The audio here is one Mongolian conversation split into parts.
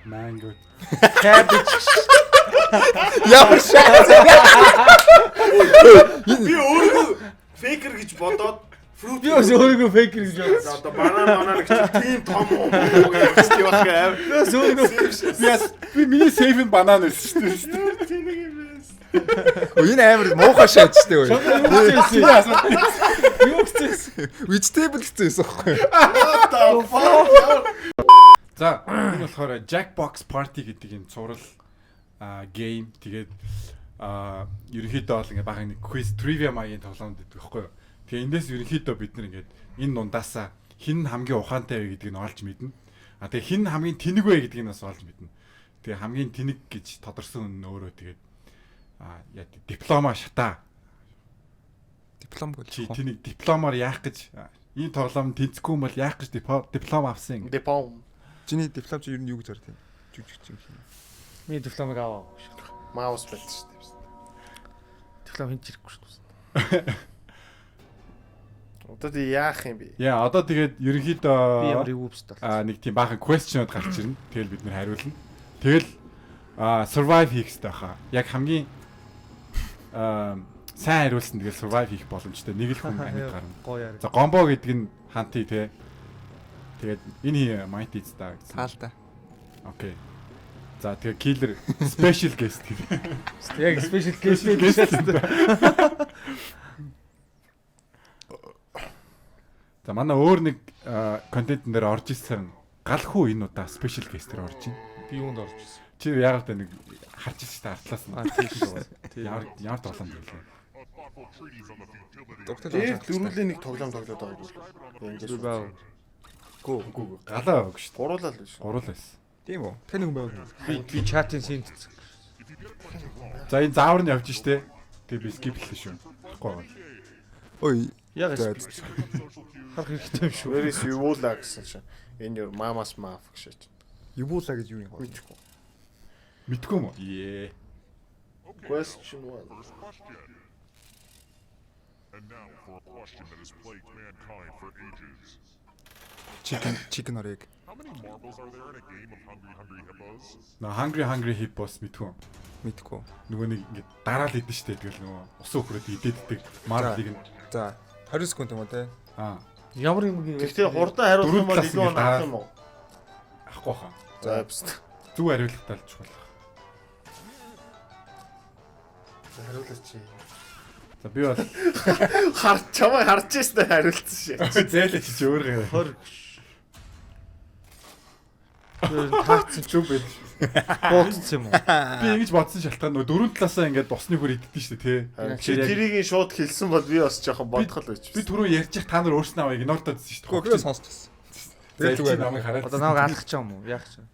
Mango. Cabbage. Ямар шат. Би өөрөө фейкер гэж бодоод fruit Би бас өөрийгөө фейкер гэж бодсон. одоо банан гэж тийм том юм гэж явах юм. Бас өөрийгөө Би миний сейф банан байсан шүү дээ. Тэнийг юм байна. Энэ амар муухай шат ч дээ. юу гэсэн. Vegetable гэсэн байхгүй. За энэ болохоор Jackbox Party гэдэг юм цуврал game тэгээд ерөнхийдөө бол ингээ бага нэг quiz trivia маягийн тоглоомд гэдэг байхгүй юу. Тэгээ эндээс ерөнхийдөө бид нар ингээд энэ нундаасаа хин хамгийн ухаантай вэ гэдгийг нь олж мэднэ. Тэгээ хин хамгийн тэнэг вэ гэдгийг нь бас олж мэднэ. Тэгээ хамгийн тэнэг гэж тодорсон нь өөрөө тэгээд диплома шатаа. Диплом гэж. Чи тэнэг дипломоор яах гэж энэ тоглоом тэнцэхгүй юм бол яах гэж диплом авсан. Диплом. Чиний диплом чи ер нь юу гэж зорд юм? Жүжигч юм шиг. Миний дипломыг аваа. Маус байдаг шүү дээ. Диплом хин чирэхгүй шүү дээ. Одоо тий яах юм бэ? Яа, одоо тэгээд ерөнхийдөө Би ямар юупс тал. нэг тийм баахан questionуд гарч ирнэ. Тэгэл бид нэр хариулна. Тэгэл survive хийх хэрэгтэй хаа. Яг хамгийн сайн хариулсан тэгэл survive хийх боломжтой. Нэг л хүн амьд гарна. Гоё яа. За гомбо гэдэг нь ханти те. Тэгээд энэ mighty та гэсэн. Таалта. Окей. За тэгээ killer special guest гэх. Яг special guest. За манай өөр нэг контентн дээр орж ирсэн галхуу энэ удаа special guest-ээр орж ийн. Би юунд орж ирсэн. Чи яг л нэг харж ирсэн та артлаас нь. Тийм шүү. Ямар тоглоом байлаа. Тэр дөрвөлийн нэг тоглоом тоглоод байгаа юм. Би баа. Гүү галаа өгч шүү. Гуруулаа л биш. Гурал байсан. Тийм үү? Таны хүн байв. Би чатын синт. За энэ заавар нь явж штэ. Тэгээ би skip хийлээ шүү. Харахгүй байна. Ой. Яг харах хэрэгтэй юм шүү. Where is Yula гэсэн чинь. Энэ your mama's maf гэж. Юбуула гэж юу юм бэ? Мэдхгүй. Мэдгүй юм уу? Ее. Question 1. And now for a question that has plagued mankind for ages. Chicken or egg. How many marbles are there in a game of Hungry Hippos? Hungry Hippos мэдгүй. Мэдгүй. Нөгөө нэг ингэ дараал идэн штэ. Тэгэл нөгөө усан хөрөд идээддэг марлыг нь. За 20 секунд юм уу те? Ямар юм гээд. Гэхдээ хурдан хариулах юм бол илүү наах юм уу? Ахгүй хаа. За бст. Зүг хариултаа л чухал. Хариулаач чи. За би бол Чамаа харж ирсэн хариулсан шээ. зээлээ чи өөрөө. Хор. Таацсан ч юм байл. Буудсан юм уу? Би ингэж бодсон шалтгаан нөгөө дөрөв талаасаа ингээд босны хөр иддэн штэ тий. Чи тэрийг шууд хэлсэн бол би бас жоохон бодгол байж. Би түрүү ярьчих та нар өөрснөө аваа игнор тадсан штэ. Гэхдээ би сонсчихсон. Тэгээд зүгээр намайг хараад. Одоо намайг алах ч юм уу? Яах ч юм.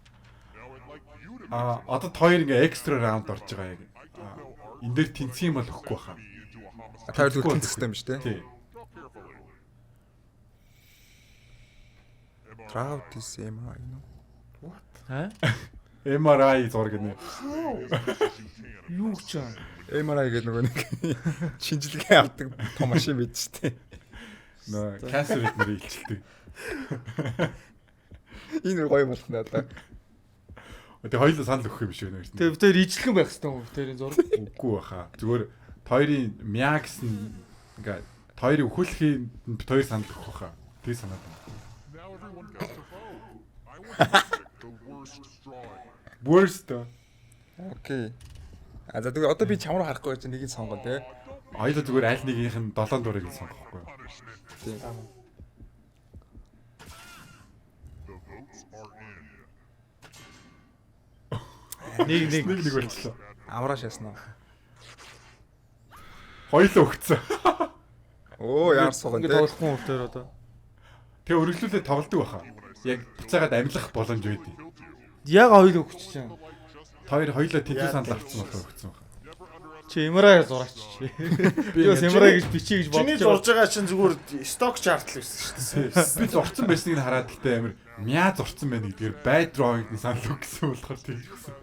Одоо хоёр ингээ экстра раунд орж байгаа яг. Энд дээр тэнцсэн юм бол өгөхгүй хаа. Та хоёр тэнцэх систем биш те? Тий. Drought is MRI no. Ха? MRI зураг нэ. Юу гэж юм? MRI гэдэг нөгөө нэг шинжилгээ авдаг том машин байд штэ. Нөө cancer нэр илчилдэг. Энэ гоё болох надаа. Тэгээ хоёулаа санал өгөх юм шиг байна. Тэгээ бид тэр ижлэгэн байх хэрэгтэй юм тэрийн зураг. Үгүй баха. Зүгээр хоёрын мяа гэсэн ингээ хоёрын өхөөлхийн бит хоёр санал өгөх баха. Тэгээ санаад байна. Now everyone got to vote. I want to pick the worst drawing. Worst. Окей. За тэгээ одоо би чам руу харахгүй байж нэгийг сонгоо те. Хоёулаа зүгээр аль нэгийнх нь 7 дуурайг нь сонгохгүй. Тийм. The votes are in. Нэг болчихлоо. Амраа шаснаа. Хоёулаа өгцөн. Оо яар суугаа Ингээд те. тоглохгүй юм тэр одоо. Тэгээ өргөлүүлээ тоглодог баха. Яг буцаагаад амьлах боломж байдیں۔ Яг хоёул өгч чинь. Хоёулаа тэнцүү санал авсан болохоор өгцөн баха. Чи эмраа зураач чи. Би бас эмраа гэж бичиж гэж Чиний бодож зурж байгаа чинь зүгээр сток чарт л байсан шүү дээ. Би зурцсан байсныг нь хараад гэхдээ амир мяа зурцсан байна гэдгээр bad drawing-ны санал өгсөн болохоор тийм өгсөн.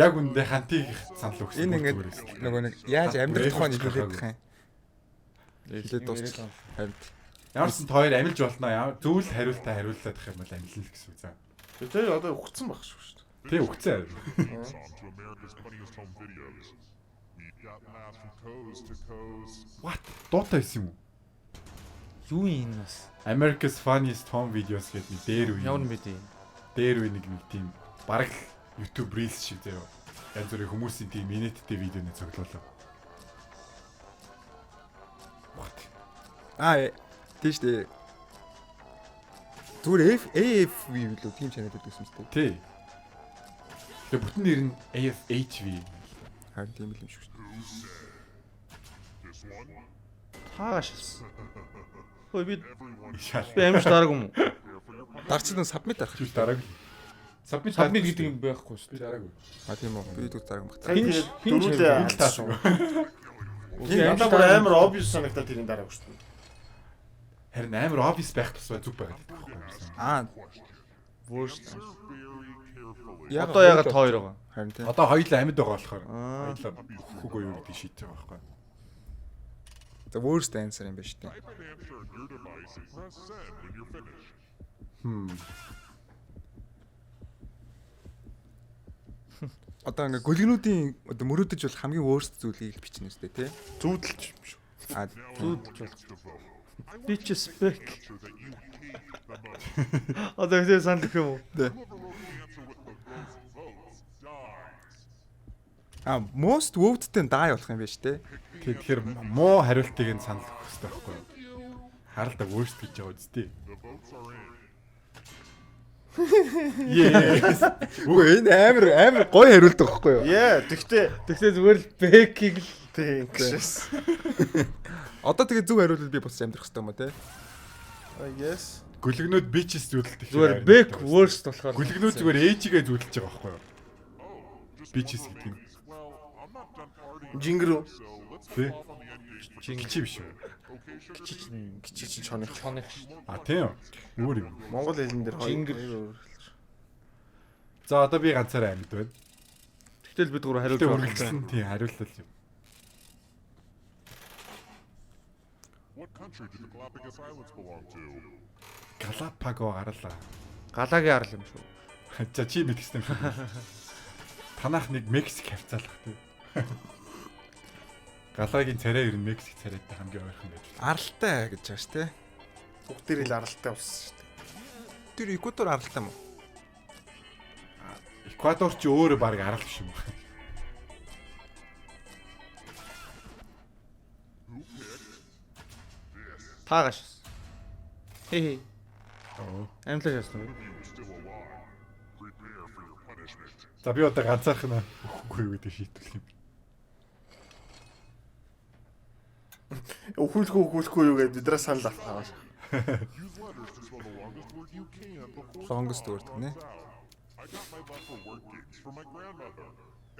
Яг үндэ хантыг санал өгсөн. Энэ ингээд нөгөө нэг яаж амьдрах тухайн нийлүүлээд байх юм. Хэлээд дуусчих. Харин Ямар ч сан хоёр амилж болно. Ямар зүйл хариултаа хариуллаад их юм бол амилна л гэсэн үг. За. Тэр одоо ухцсан баг шүү дээ. Тэг үгцээ. On to America's funniest home videos. We've got laughs from coast to coast. What? Дуутай байсан юм уу? Юу юм бас? America's Funniest Home Videos гэдэг нэг дээр үе. Ямар мэд юм. Дээр үе нэг тийм бараг YouTube Reels шиг заяа. Янз бүрийн хүмүүсийн тийм минуттай видеоны цуглуулав. Аа тийш дээ. Зүгээр AFV билүү тийм чанард өгсөн мэт. Тий. Тэгээ бүтэн нэр нь AFHV. Харин тийм л юм шиг шүү. This one, Тааш. Хөөе би Шал. амж дараагүй юм уу? Дарцсан нь submit арах Чи дараагүй. Submit Сабмит гэдэг юм байхгүй шүү дээ. дараагүй. А тийм үү. Би дүү дараагүй багтаа. Дөрүүлээ Таасан. Энэ надад бүр амар obvious санагдаад тэрийн дараагүй шүү дээ. Харин амар obvious байх тусмаа зүг байгаад байдаг байхгүй юу? Аа Worst. яг Одоо ягаад хоёр байгаа? харин тийм. Одоо хоёулаа амьд байгаа болохоор Аа. хоёулаа өгөхгүй юу гэдэг шийдэж байгаа байхгүй юу? The worst answer юм байна шүү дээ. type an answer on your device and press send when you're finished. Одоо ингээ гөлгнүүдийн одоо мөрөөдөж бол хамгийн worst зүйлийг бичнэ үстэй тий. Зүудэлж юм шүү. А Зүудж бол. Би ч spec. Одоо ихтэй санд гэх юм уу? а most voted-тэй дай болох юм байна шүү дээ. Тэгэхээр муу хариултыг нь санал өгөх хэрэгтэй байхгүй юу? Харалта worst гэж байгаа үстэй. Yes. Үгүй энэ амар гоё хариулт байхгүй юу? Яа, тэгтээ Тэгтээ зүгээр л бэкийг л тийм гişээс. Одоо тэгээ зөв хариулт би бус амьдрах хэрэгтэй юм уу те? Yes. Гүлгнүүд бичс зүудэлдэг. зүгээр бэк worst болохоор. Гүлгнүүд зүгээр ээжигээ зүудэлж байгаа байхгүй юу? Бичс гэдэг нь. Well, I'm not done partying, Жингэрүү. so let's Тий. off on the end game. Гिचи биш үү? Гिचич чоных. Чоных. А тийм. Өөр юм. Монгол хэлэн дээр Жингэр. хоёр. За одоо би ганцаараа амьд байна. Тэгтэл бид гурав хариулж Тэ байгаа. үргэлжлэн тий хариултал юм. What country did the Galapagos Islands belong to? Галапаго гарлаа. Галагийн арал юм шүү. За чи мэдгэсэн юм. Танах нэг Мексик хавцаалах тий. Галагийн царай ер нь Мексик царайтай хамгийн ойрхон байж байна. Аралтай гэж байгаа шүү те. Бүгд дээр л аралтай болсон шүү дээ. Тэр Эквадор аралтай мó? Эквадор ч өөрөө баг арал биш юм. Таагаш. Хей. Оо. Амлаа яасан бэ? You still alive. Prepare for your punishment. За би одоо ганцаарх нь өгөхгүй юу гэдэг шийдвэрлэх юм. Өхүүлэхгүй юу гэдэг бидраа санал авах. Use letters to spell the longest word you can before Longest someone word, runs né? out. I got my love for word games from my grandmother.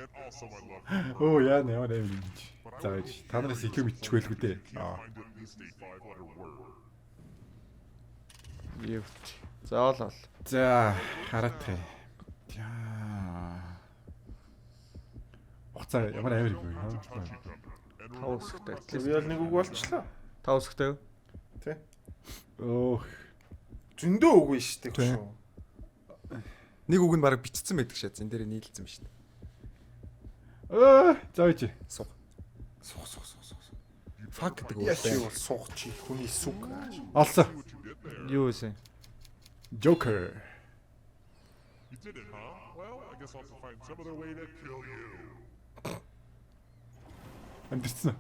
And also my love for Оо яа нэ ямар юм. За ээж та нараас илүү мэдчихгүй л үү дээ. Аа. find at least a 5-letter word. Евч. За ол. За хараатай. Яа. Уцаа ямар амир юм бэ? Тав өсгтэй. Би бол нэг үг болчлоо. Тав өсгтэй. Өөх. Зөндөө үг биш шүү дээ. шүү. Нэг үг нь баг бичсэн байдаг шээ. Зэн дээр нийлэлсэн биш. За ээж. Сух. Fuck гэдэг үг. Яа чи бол суух чи хүний сүг. Олсон. Юу вэ? Joker. You did it, huh? Well, I guess I'll have to find some other way to kill you. Амдэрсэн.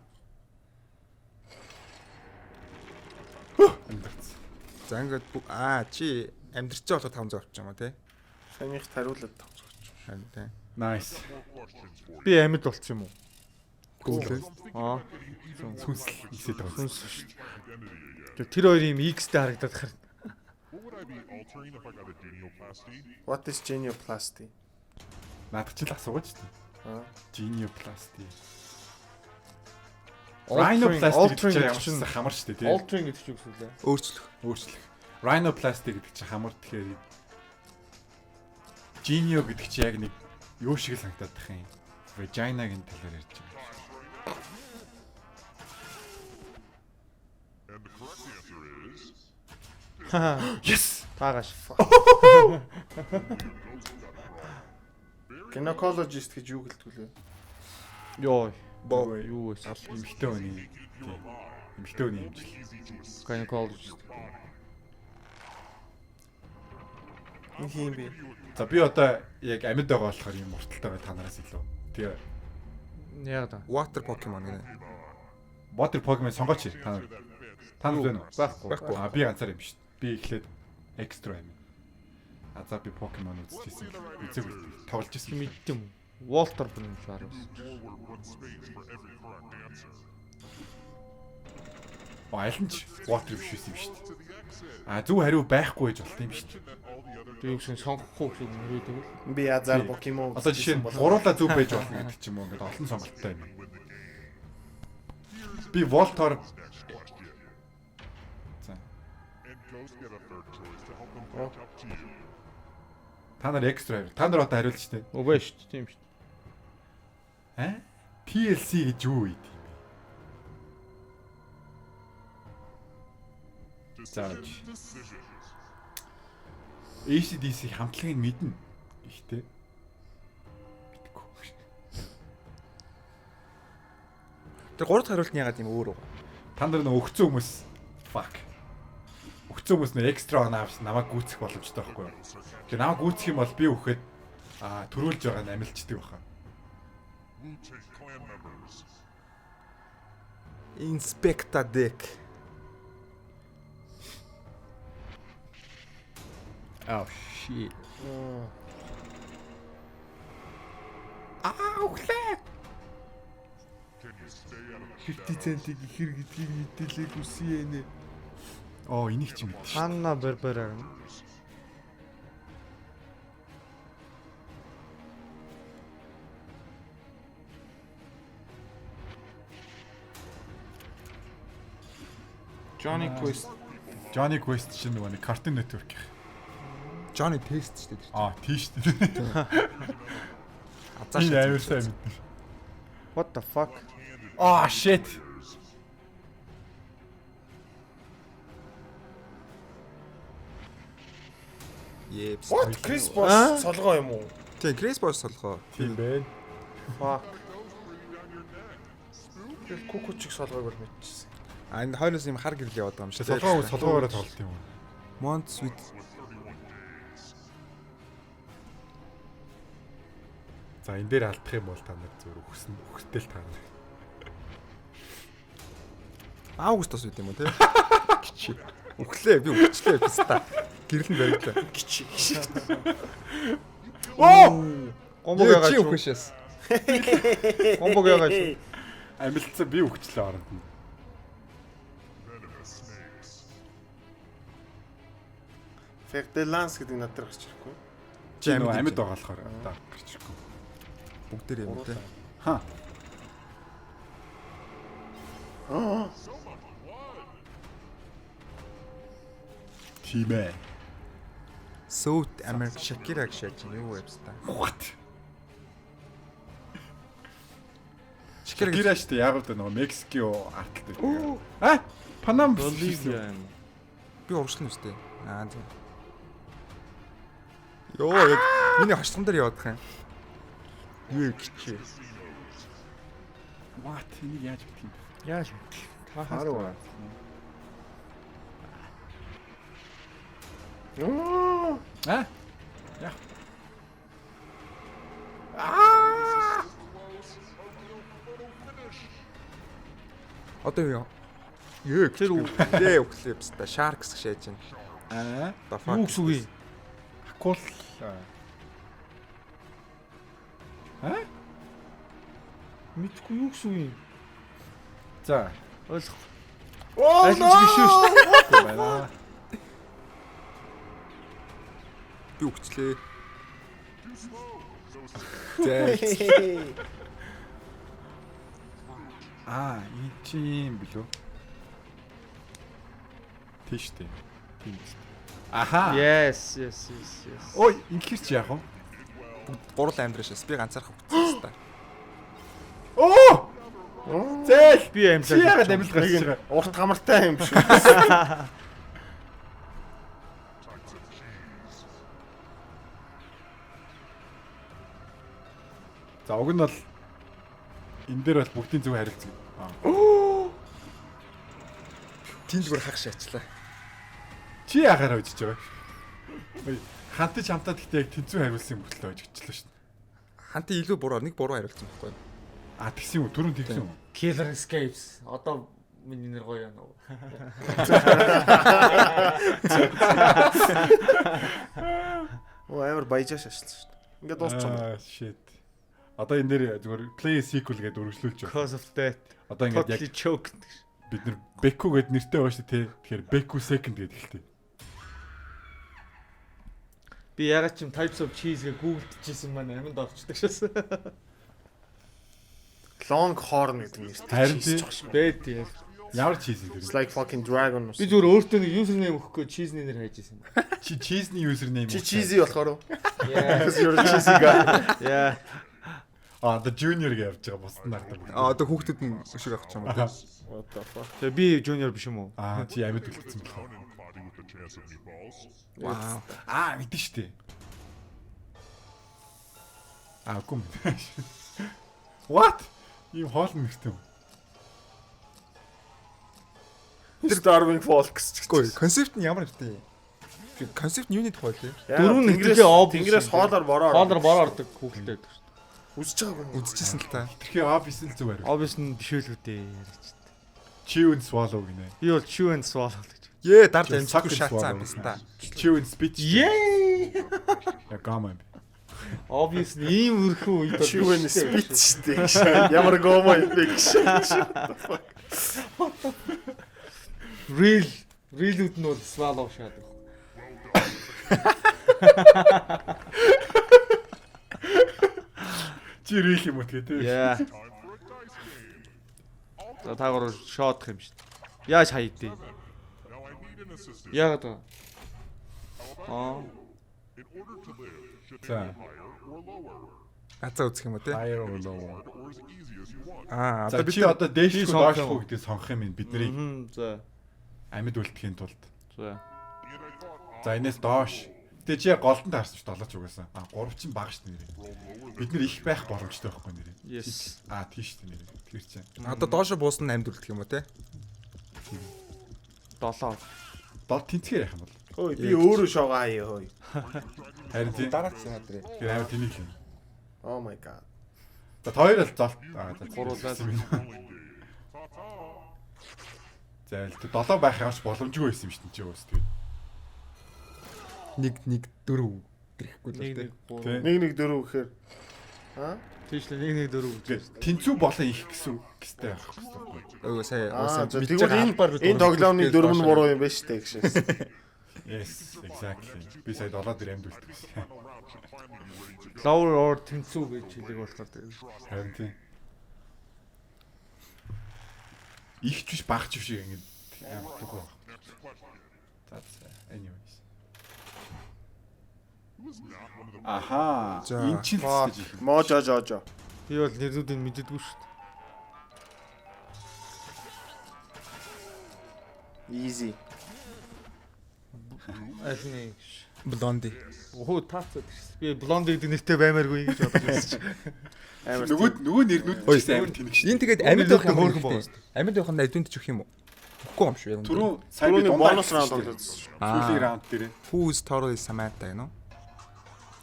Амдэрсэн. За ингээд чи амьдрч байгаа болохоор 500 авчих юм аа те. Санийх тариулаад тавчих. Харин те. Nice. More questions for you. Би амьд болцсон юм уу? Google. Аа. Сүнсэл ихсээд байгаа. Сүнс шүү дээ. Тэр хоёр юм X-тэй харагдаад харна. What would I be altering if I got a genioplasty? What is genioplasty? Наадах ч л асуугач тийм. Аа. Genioplasty. Rhinoplasty гэдэг чинь ямар ч хамар шүү дээ тий. Altering гэдэг чинь юу вэ? Өөрчлөх. Өөрчлөх. Rhinoplasty гэдэг чинь хамар тэгэхээр Genio гэдэг чинь яг нэг юу шиг л санагдаад тах юм. Vagina-гийн талаар ярьж байгаа. And the correct Yes. Таагаш. Gynecologist гэж юу гэлдэг лээ? Йоо. Боо. Юу вэ? Эмхтэй хүний. Эмхтэй хүний хэмжил. Gynecologist. Энэ хин бэ? За би одоо яг амьд байгаа болохоор юм урталтайгаа та нараас илүү. Тэгээ Яг да. Water Pokemon гэнэ. Water Pokemon сонгооч та нар. Та нар байна уу? Байхгүй. Аа би ганцаар юм шүү дээ. Би эхлээд экстра юм. А за би Pokemon үзчихсэн. Үзээгүй. Тоглож ирсэн. Мэддэм. Walter юм шиг харав. Айл нь ч Water биш юм шүү дээ. А зөв хариу байхгүй гэж болт юм шүү дээ. Би юу гэсэн сонгохгүй гэсэн юм байдаг л. Би язаар Pokemon. Одоо жишээ нь гуруула зөв байж болно гэдэг ч юм уу ингээд олон сонголттой юм. Би Voltor за та нар экстра хариу. Та нар одоо хариулж штэ. Өвөө шүү дээ. Тийм шүү дээ. TLC гэж юу вэ? Зааж. ACDC хамтлагийг мэднэ. Гэхдээ мэдгүй. Тэр гурав дахь хариулт нь ягаад юм өөр вэ? Та нар нөө өгцөн хүмүүс fuck. Өгцөн хүмүүс нэр экстра наавс намайг гүйцэх боломжтой байхгүй юу? Тэгээ намайг гүйцэх юм бол би өгөхөд төрүүлж байгаа нь амилчдаг баха. Inspector Deck. Oh shit. Өглөө. 50 центиг ихэр гэдгийг мэдээлэг үсээ нэ. Энийг ч мэдчих. Ханна Барбара. Johnny Quest. Johnny Quest чинь нөгөө нэг Cartoon Network гэх. Johnny Test шүү дээ. Тийш дээ. Азааш. Амар сайн мэднэ. What the fuck? Shit. Yeps. What? Chris Bosh солгоо юм уу? Тийм, Chris Bosh солгоо. Тийм байна. Fuck. Тэр Кукучиг солгоог бол мэдчихсэн. Энэ хоёроос юм хар гэрэл яваад байгаа юм шиг. Солгоогоор тоглолт юм уу? Mont Sweet. За энэ дээр алдах юм бол та нар зөв өгсдөл та нар. Август ус үт юм уу те? Гिची. Өглөө би өгчлээ биста. Гэрэл нь баригдлаа. Гिची. Гомбог Чи ягаад? өгөхшээс. Гомбог ягаад? Амилцсан би өгчлээ оронд нь. Ferdelance гэдэг надад гарч ирэхгүй. Чи нөгөө амьд байгаа болохоор одоо гарч ирэхгүй. Бүгд дээр юм те. Ха. Тимэ. South America Shakira гэж яаж юу вебста. What? Shakira Шакира штэ яг л нөгөө Мексикийн арталтай. Панам Боливиа. би урагшлан үстэй. Зөв. Йоо яг миний хаштан дээр яваад байгаа юм. Юу гिची. What? Энийг яаж битгий юм бэ? Яаж? Та харуу. Я. Одоо юу? Юу тэр үглээ өглөө биста. Sharks гэж яаж байна. Юу гэсэн үг юм? Акул. Мэдгүй юу гэсэн үг юм? За. Ойлгох. Айлч биш шүү дээ. Байна. Би өгчлээ. Энэ чинь билүү? Тийш дээ. Тийм биз. Аха. Yes. Ой, инхэр чи яах вэ? Гурал амьдрашаас би ганцаарх өгсөн та. Оо! Зээл. Би амлаа. Чи яагаад амилт гарч байгаа? Урт хамартай юм шүү. За уг нь бол энэ дээр бол бүгдийн зөв харилцаг. Тэнд бүр хагас шаачлаа. Чи яхаар хожиж байгаа? Хантаж хамтаад гэхдээ яг тэнцүү хариулсан юм болтлоо хожигчлаа шүү дээ. Ханти илүү буруу, нэг буруу хариулсан байхгүй юу? А тэгсэн юм, түрүүн тэгсэн юм. Killer Escapes. Одоо миний нэр гоё яана уу? Оо амар баяжаа шашлаа шүү дээ. Ингээд дуусчихсан. Shit. Одоо энэ дээр зүгээр play sequel гэдээ үргэлжлүүлж байна. Cause of Death. Одоо ингээд яг Totally choked. бид нар Beku гэд нэртэй байгаа шүү дээ. Тэгэхээр Beku second гэдэг хэлтэй. Би ягаад ч юм types of cheese гэ гуглдчихсэн маань аминд орчдөг шээс. Long horn гэдэг нь шүү дээ. Харин тий. Бэд яа. Ямар cheese юм It's бэ? like fucking dragon. Би зүгээр өөртөө нэг username өгөхгүй cheese-ний нэр хайжсэн. Чи cheese-ний username Чи cheesy болохоор уу? Yeah. Because you're a cheesy guy. Yeah. А одоо junior гэж явж байгаа босд нардаг. Одоо хүүхдүүд нь өшиг авах юм уу? What the fuck? Тэгээ би junior биш юм уу? А чи амьд үлдсэн байна. Conan body with a chance of meatballs. Вау. А мэдэн штэ. А гүм. What? Ийм хоолн нэртэй юм. Starving Folks ч Үгүй, концепт нь ямар нэртэй? Концепт нь юуны тухай лээ? Дөрөв нь нэглээ obvious. Тэнгэрээс хоолоор бороо. Хоолор бороо ордог хүүхэлтэй байдаг шүү дээ. Үсэж байгаа юм. Үзчихсэн л та. Тэрхий office л зүг барив. Obvious нь биш үү дээ яриач. Chew and swallow гинэ. Би бол chew and swallow гэж. Ээ, дард Just амжихгүй suck and шаацсан swallow. биз та. Chew and spit. Yay! Я гам юм. Obvious ийм өрхөө үед бол Chew and spit штэ. Ямар гомо юм бэ гэж. Real-үүд нь бол swallow шаадаг. Чи рил юм уу тэгээ тий. Яа. За таагаар шоодох юм шүү дээ. Яаж хайдээ? Now I need an assistant. Яагаад вэ? Аа. In order to live, should За. it be higher or lower? Азаа үзэх юм уу те? Fire or low. Or as easy as you want? Аа, За одоо бид чи одоо дээш би рүү сонгох доош юм уу? руу гэдээ сонгох юм бид нарыг За. амьд үлдэхийн тулд. And За. I thought За энэс доош. Тэ чи яг голдон таарсан шүү дээ 7 ч угаасаа. А 3 чинь бага шүү дээ нэрээ. Бид нар их байх боломжтой байхгүй нэрээ. Yes. А тийш шүү дээ нэрээ. Тэр чинь. одоо доошо буусна амьд үлдэх юм уу те? 7. Дол тэнцгээр яах юм бол. Хөөе би өөрөө шоогоо хаяа хөөе. Харин тийм. Дараач надрээ. Тэр амар тэнийг л юм. Oh my god. За хоёр л золт. А за Гуруулаад. За л 7 байх ямарч боломжгүй байсан юм шүү дээ чи уус тэгээд. 1 4 гэрхгүй л те. 1 Тий. 1 4 гэхээр аа Тийш л 1 4 гэж. Тэгээд тэнцүү болон их гэсэн гэстэй байх хэрэгтэй. Өө сая Аа уусаа тэгвэл энэ тоглоомны дөрөв нь буруу юм байна шүү дээ гэшээс. Yes, exactly. Би сая 7 дээр амьд үлдэх гэсэн. Lower or тэнцүү гэж хэлэг болохоор тэгээд. Харин тийм. Их ч биш багч биш ингэ амар төгөө. За anyways. Аха. За. Энд чинь л гэж их. Можо жожо. Би бол нэрнүүдийг мэддэггүй шүү дээ. Easy. Аль нэг. блонди. Оо таацаад ирсэн. Би блонд гэдэг нэртэй баймааргүй гэж бодож байсан. Амар Нөгөө нэрнүүд ч гэсэн амар тэнэг шүү. Энэ тэгээд амьд байх юм хөөрхөн хөөрхөн байгаа байгаа. Амьд байх нь адвент ч өгөх юм уу? Өгөхгүй юм шүү. Түрүү сайн би түрүүний дундаа бонус раунд хийсэн шүү дээ. тоглосон. Сүүлийн раунд дээр. Who's Toro Samantha гэнэ үү?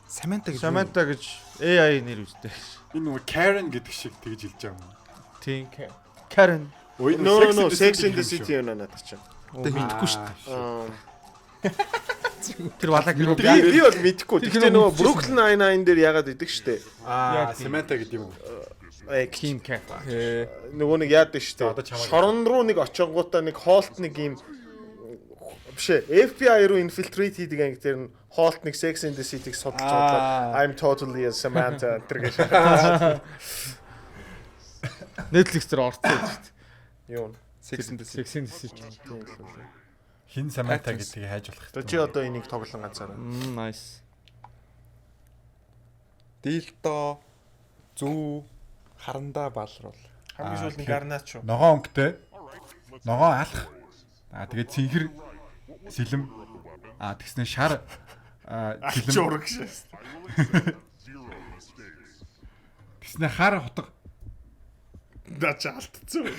Samantha гэж. Samantha гэж AI нэр үстэй. Энэ нөгөө Karen гэдэг шиг тэгж хэлж байгаа юм. Тийм. Karen. Ой No, Sex and the City юм надад чинь. Тэ мэдхгүй шүү дээ. Тэр балаг Би бол мэдэхгүй. Гэхдээ нөгөө Brooklyn Nine-Nine дээр ягаад идэг штэ. Аа, Samantha гэдэг юм уу? Team Cat. Нөгөө нэг яадаг штэ. Одоо чамайг- Шорон руу нэг очингуудаа нэг хоолт нэг юм биш ээ. FBI руу infiltrate хийдэг анги тэр нь хоолт нэг Sex and the City-г судалж байгаа. I'm totally a Samantha тэр гэж. Netflix дээр орсон шүү дээ. Юу. Sex and the City. Sexy City. Хин Samantha гэдгийг хайж болох За чи одоо энийг тоглон ганцаараа. Nice. Дилдо зүү харандаа балруул. Хамгийн сүүлд нь Garnacho. Ногоон өнгөтэй. Ногоон алах. Тэгээд цэнхэр сэлэм. Тэгснэ шар сэлэм. Ураг шээ. Тэгснэ хар хотго. Даач алдцсан.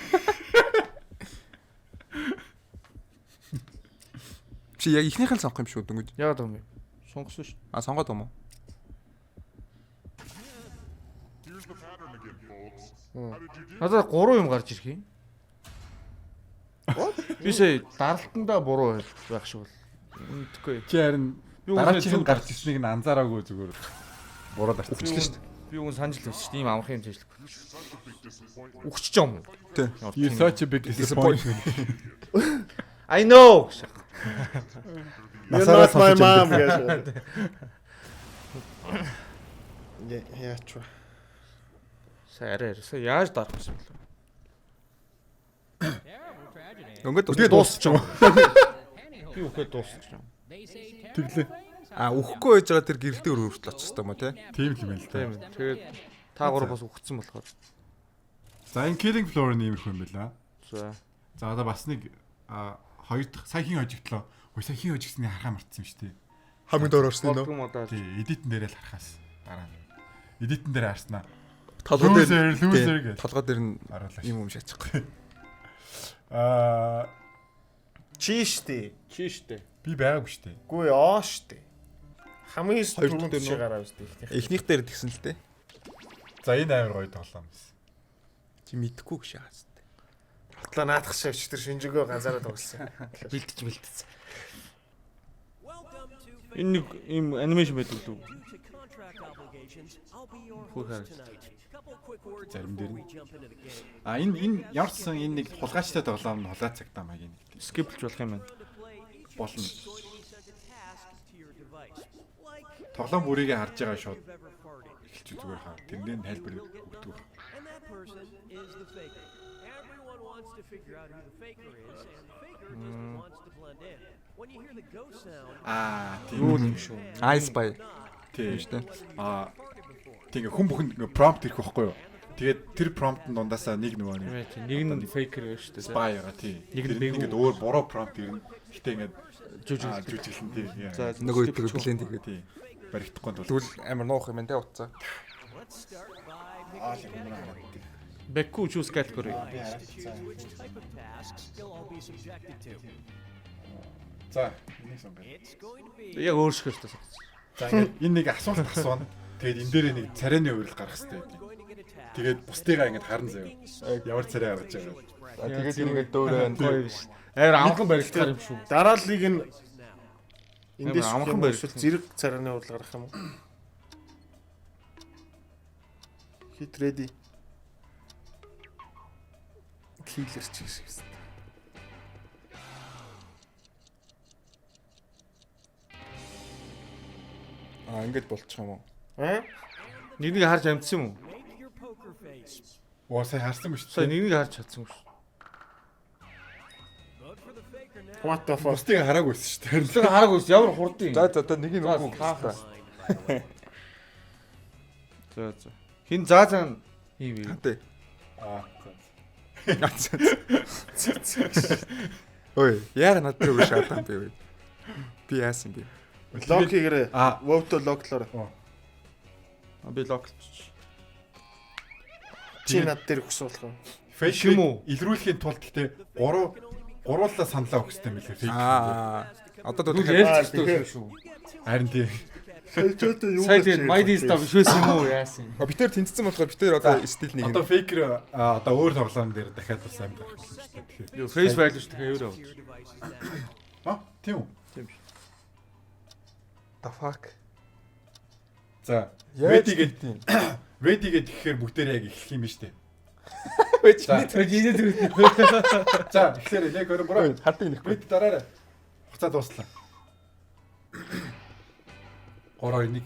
Чи яг ихнийх нь сонгох юм шүү дөнгөж. Яагаад юм бэ? Сонгосон шүү. Сонгоод юм уу? Here's the pattern again, folks. How did you do? Надад 3 юм гарч ирэх юм. Би сая даралтандаа буруу байх шиг бол. Мэдхгүй. Чи харин дараагийн гарч ирснийг нь анзаараагүй зүгээр. Буруу дарцсан Өчлөө шүү дээ. Би үн санаж л байсан шүү дээ. Ийм амархан юм зэжлэхгүй. Such a big disappointment. Өгч юм. Тэ. You such a big disappointment. I know. You're not my mom гэж. Яач вэ? Сарай сая яаж дарах юм бэ? Өнгөд Тэгээд дуусчих. Би үхээд дуусчих юм. Тэглээ. Үхэхгүй байж байгаа тэр гэрэлтээ өрөвөртөл очих хэрэгтэй юм тий. Тийм л юм л Тийм. да. Тэгээд та гурав бас үхсэн болохоор. За энэ Killing Floor нь иймэрхүү юм байна. За. За одоо бас нэг хоёр дахь сая хин хожигдлоо. Хөөе сая хин хожигсныг харахаа мартсан юм шүү дээ. Хамгийн доор орсон нь. Болдгоо модаа. Тий, эдитэн дээрээ л харахаас дараа нь. Эдитэн дээр харснаа. Толгой Loser дээр гэж толгой дээр нь оруулаа. юм юм шатчихгүй. Чи штэ. Чи штэ. Би байгаагүй шүү дээ. Гүй оо штэ. Хамгийн Хоёр түрүүнд дээр чи нөө. гараа штэ. Эхнийх дээр тэгсэн л дээ. За энэ амар гоё тоглоом байсан. Чи мэдхгүй гэж яагаад. Хотлоо наадах шавч тэр шинжээгөө ганцаараа тоглосон. Бэлтэж. Энэ нэг ийм анимашн байдаг лүү. Зарим дээр нь. Энэ ямарчсан энэ нэг хулгайчтай тоглоом нь хулгай цагтаа маяг нэг. Скиплж болох юм байна. Болно. Тоглоом бүрийгээ харж байгаа шууд эхэлчих зүгээр хаа. Тэрнээ тайлбар өгдөг. Юу Тийм. юм шүү. I Spy Тийм шүү дээ. Тэгээ хүн бүхэнд ингээ prompt ирэх байхгүй юу? Тэгээд тэр prompt-ын дундаасаа нэг нөгөө нэг Нэг нь фейкер байна шүү дээ. spy байгаа тий. Нэг нь Тэр бэгүү. ингээд өөр буруу prompt ирнэ. Гэтэ ингээд Жүжиглэх. жүжиглэн тий. За Нөгөө идэг блэнд хийгээд. тий. Баригдахгүй тул. Тэгвэл амар нуух юм байна те утсаа. Бэкку чус категори. За, энийг сон байна. Яг өөрсгөө шүү дээ. За ингээд энэ нэг асуулт асууна. Тэгээд энэ дээрээ нэг царайны хувирал гаргах хэрэгтэй байдаг. Тэгээд бусдыгаа ингээд харан заяа. Ямар царай гаргаж байгаа. Тэгээд ингээд дөөрөө Гоё биш. Амар амархан баригдахаар юм шүү. Дарааллыг нь эндээс амархан барьсан. зэрэг царайны урал гаргах юм уу? Hit ready. Killer ч гэсэн. ингээд болчих юм уу? Нэг харж амжсан юм уу? Оо сая харсан ба Сая шүү. нэг харж чадсан юм шүү. What the fuck? Бусдыг хараагүйсэн шүү дээ. Тэр хараагүй ямар хурдан юм. За за нэг нь За, үгүй таахаа. гэсэн. За. Хин заа ийм юм. Тэ. Аа. Ой, яар над дээр үгүй шатан би үү. Би яасан бэ? Лок хийгээрэй. Аа. Вовто локлоор. Би локлч. Чи над дээр өгсөн болох юм. Фейк юм уу? илрүүлэхийн тулд гэхдээ гуруулаа саналаа өгөх хэрэгтэй мэлээ фейк. Одоо Түр дахиад ярьж байгаа шүү. Харин тий. Сөйчөөтэй юу Сая тэгээд майди став шүүс юм уу яасан. битээр тэнцсэн болохоор битээр одоо стил нэг Одоо фейкер одоо өөр тоглоом дээр дахиад бас амар гарах юм шүү дээ. Юу фейс value шүү дээ өөрөө. Тийм үү? the fuck. За, Яаж Ведигээд тийм. Ведигээд ихэхээр бүгдээр яг эхлэх юм ба штэ. За, эхлэхээр яг өөр буруу. Хардыг нэхгүй. Вед дараарай. Хуцаа дуслаа. 3-2-1.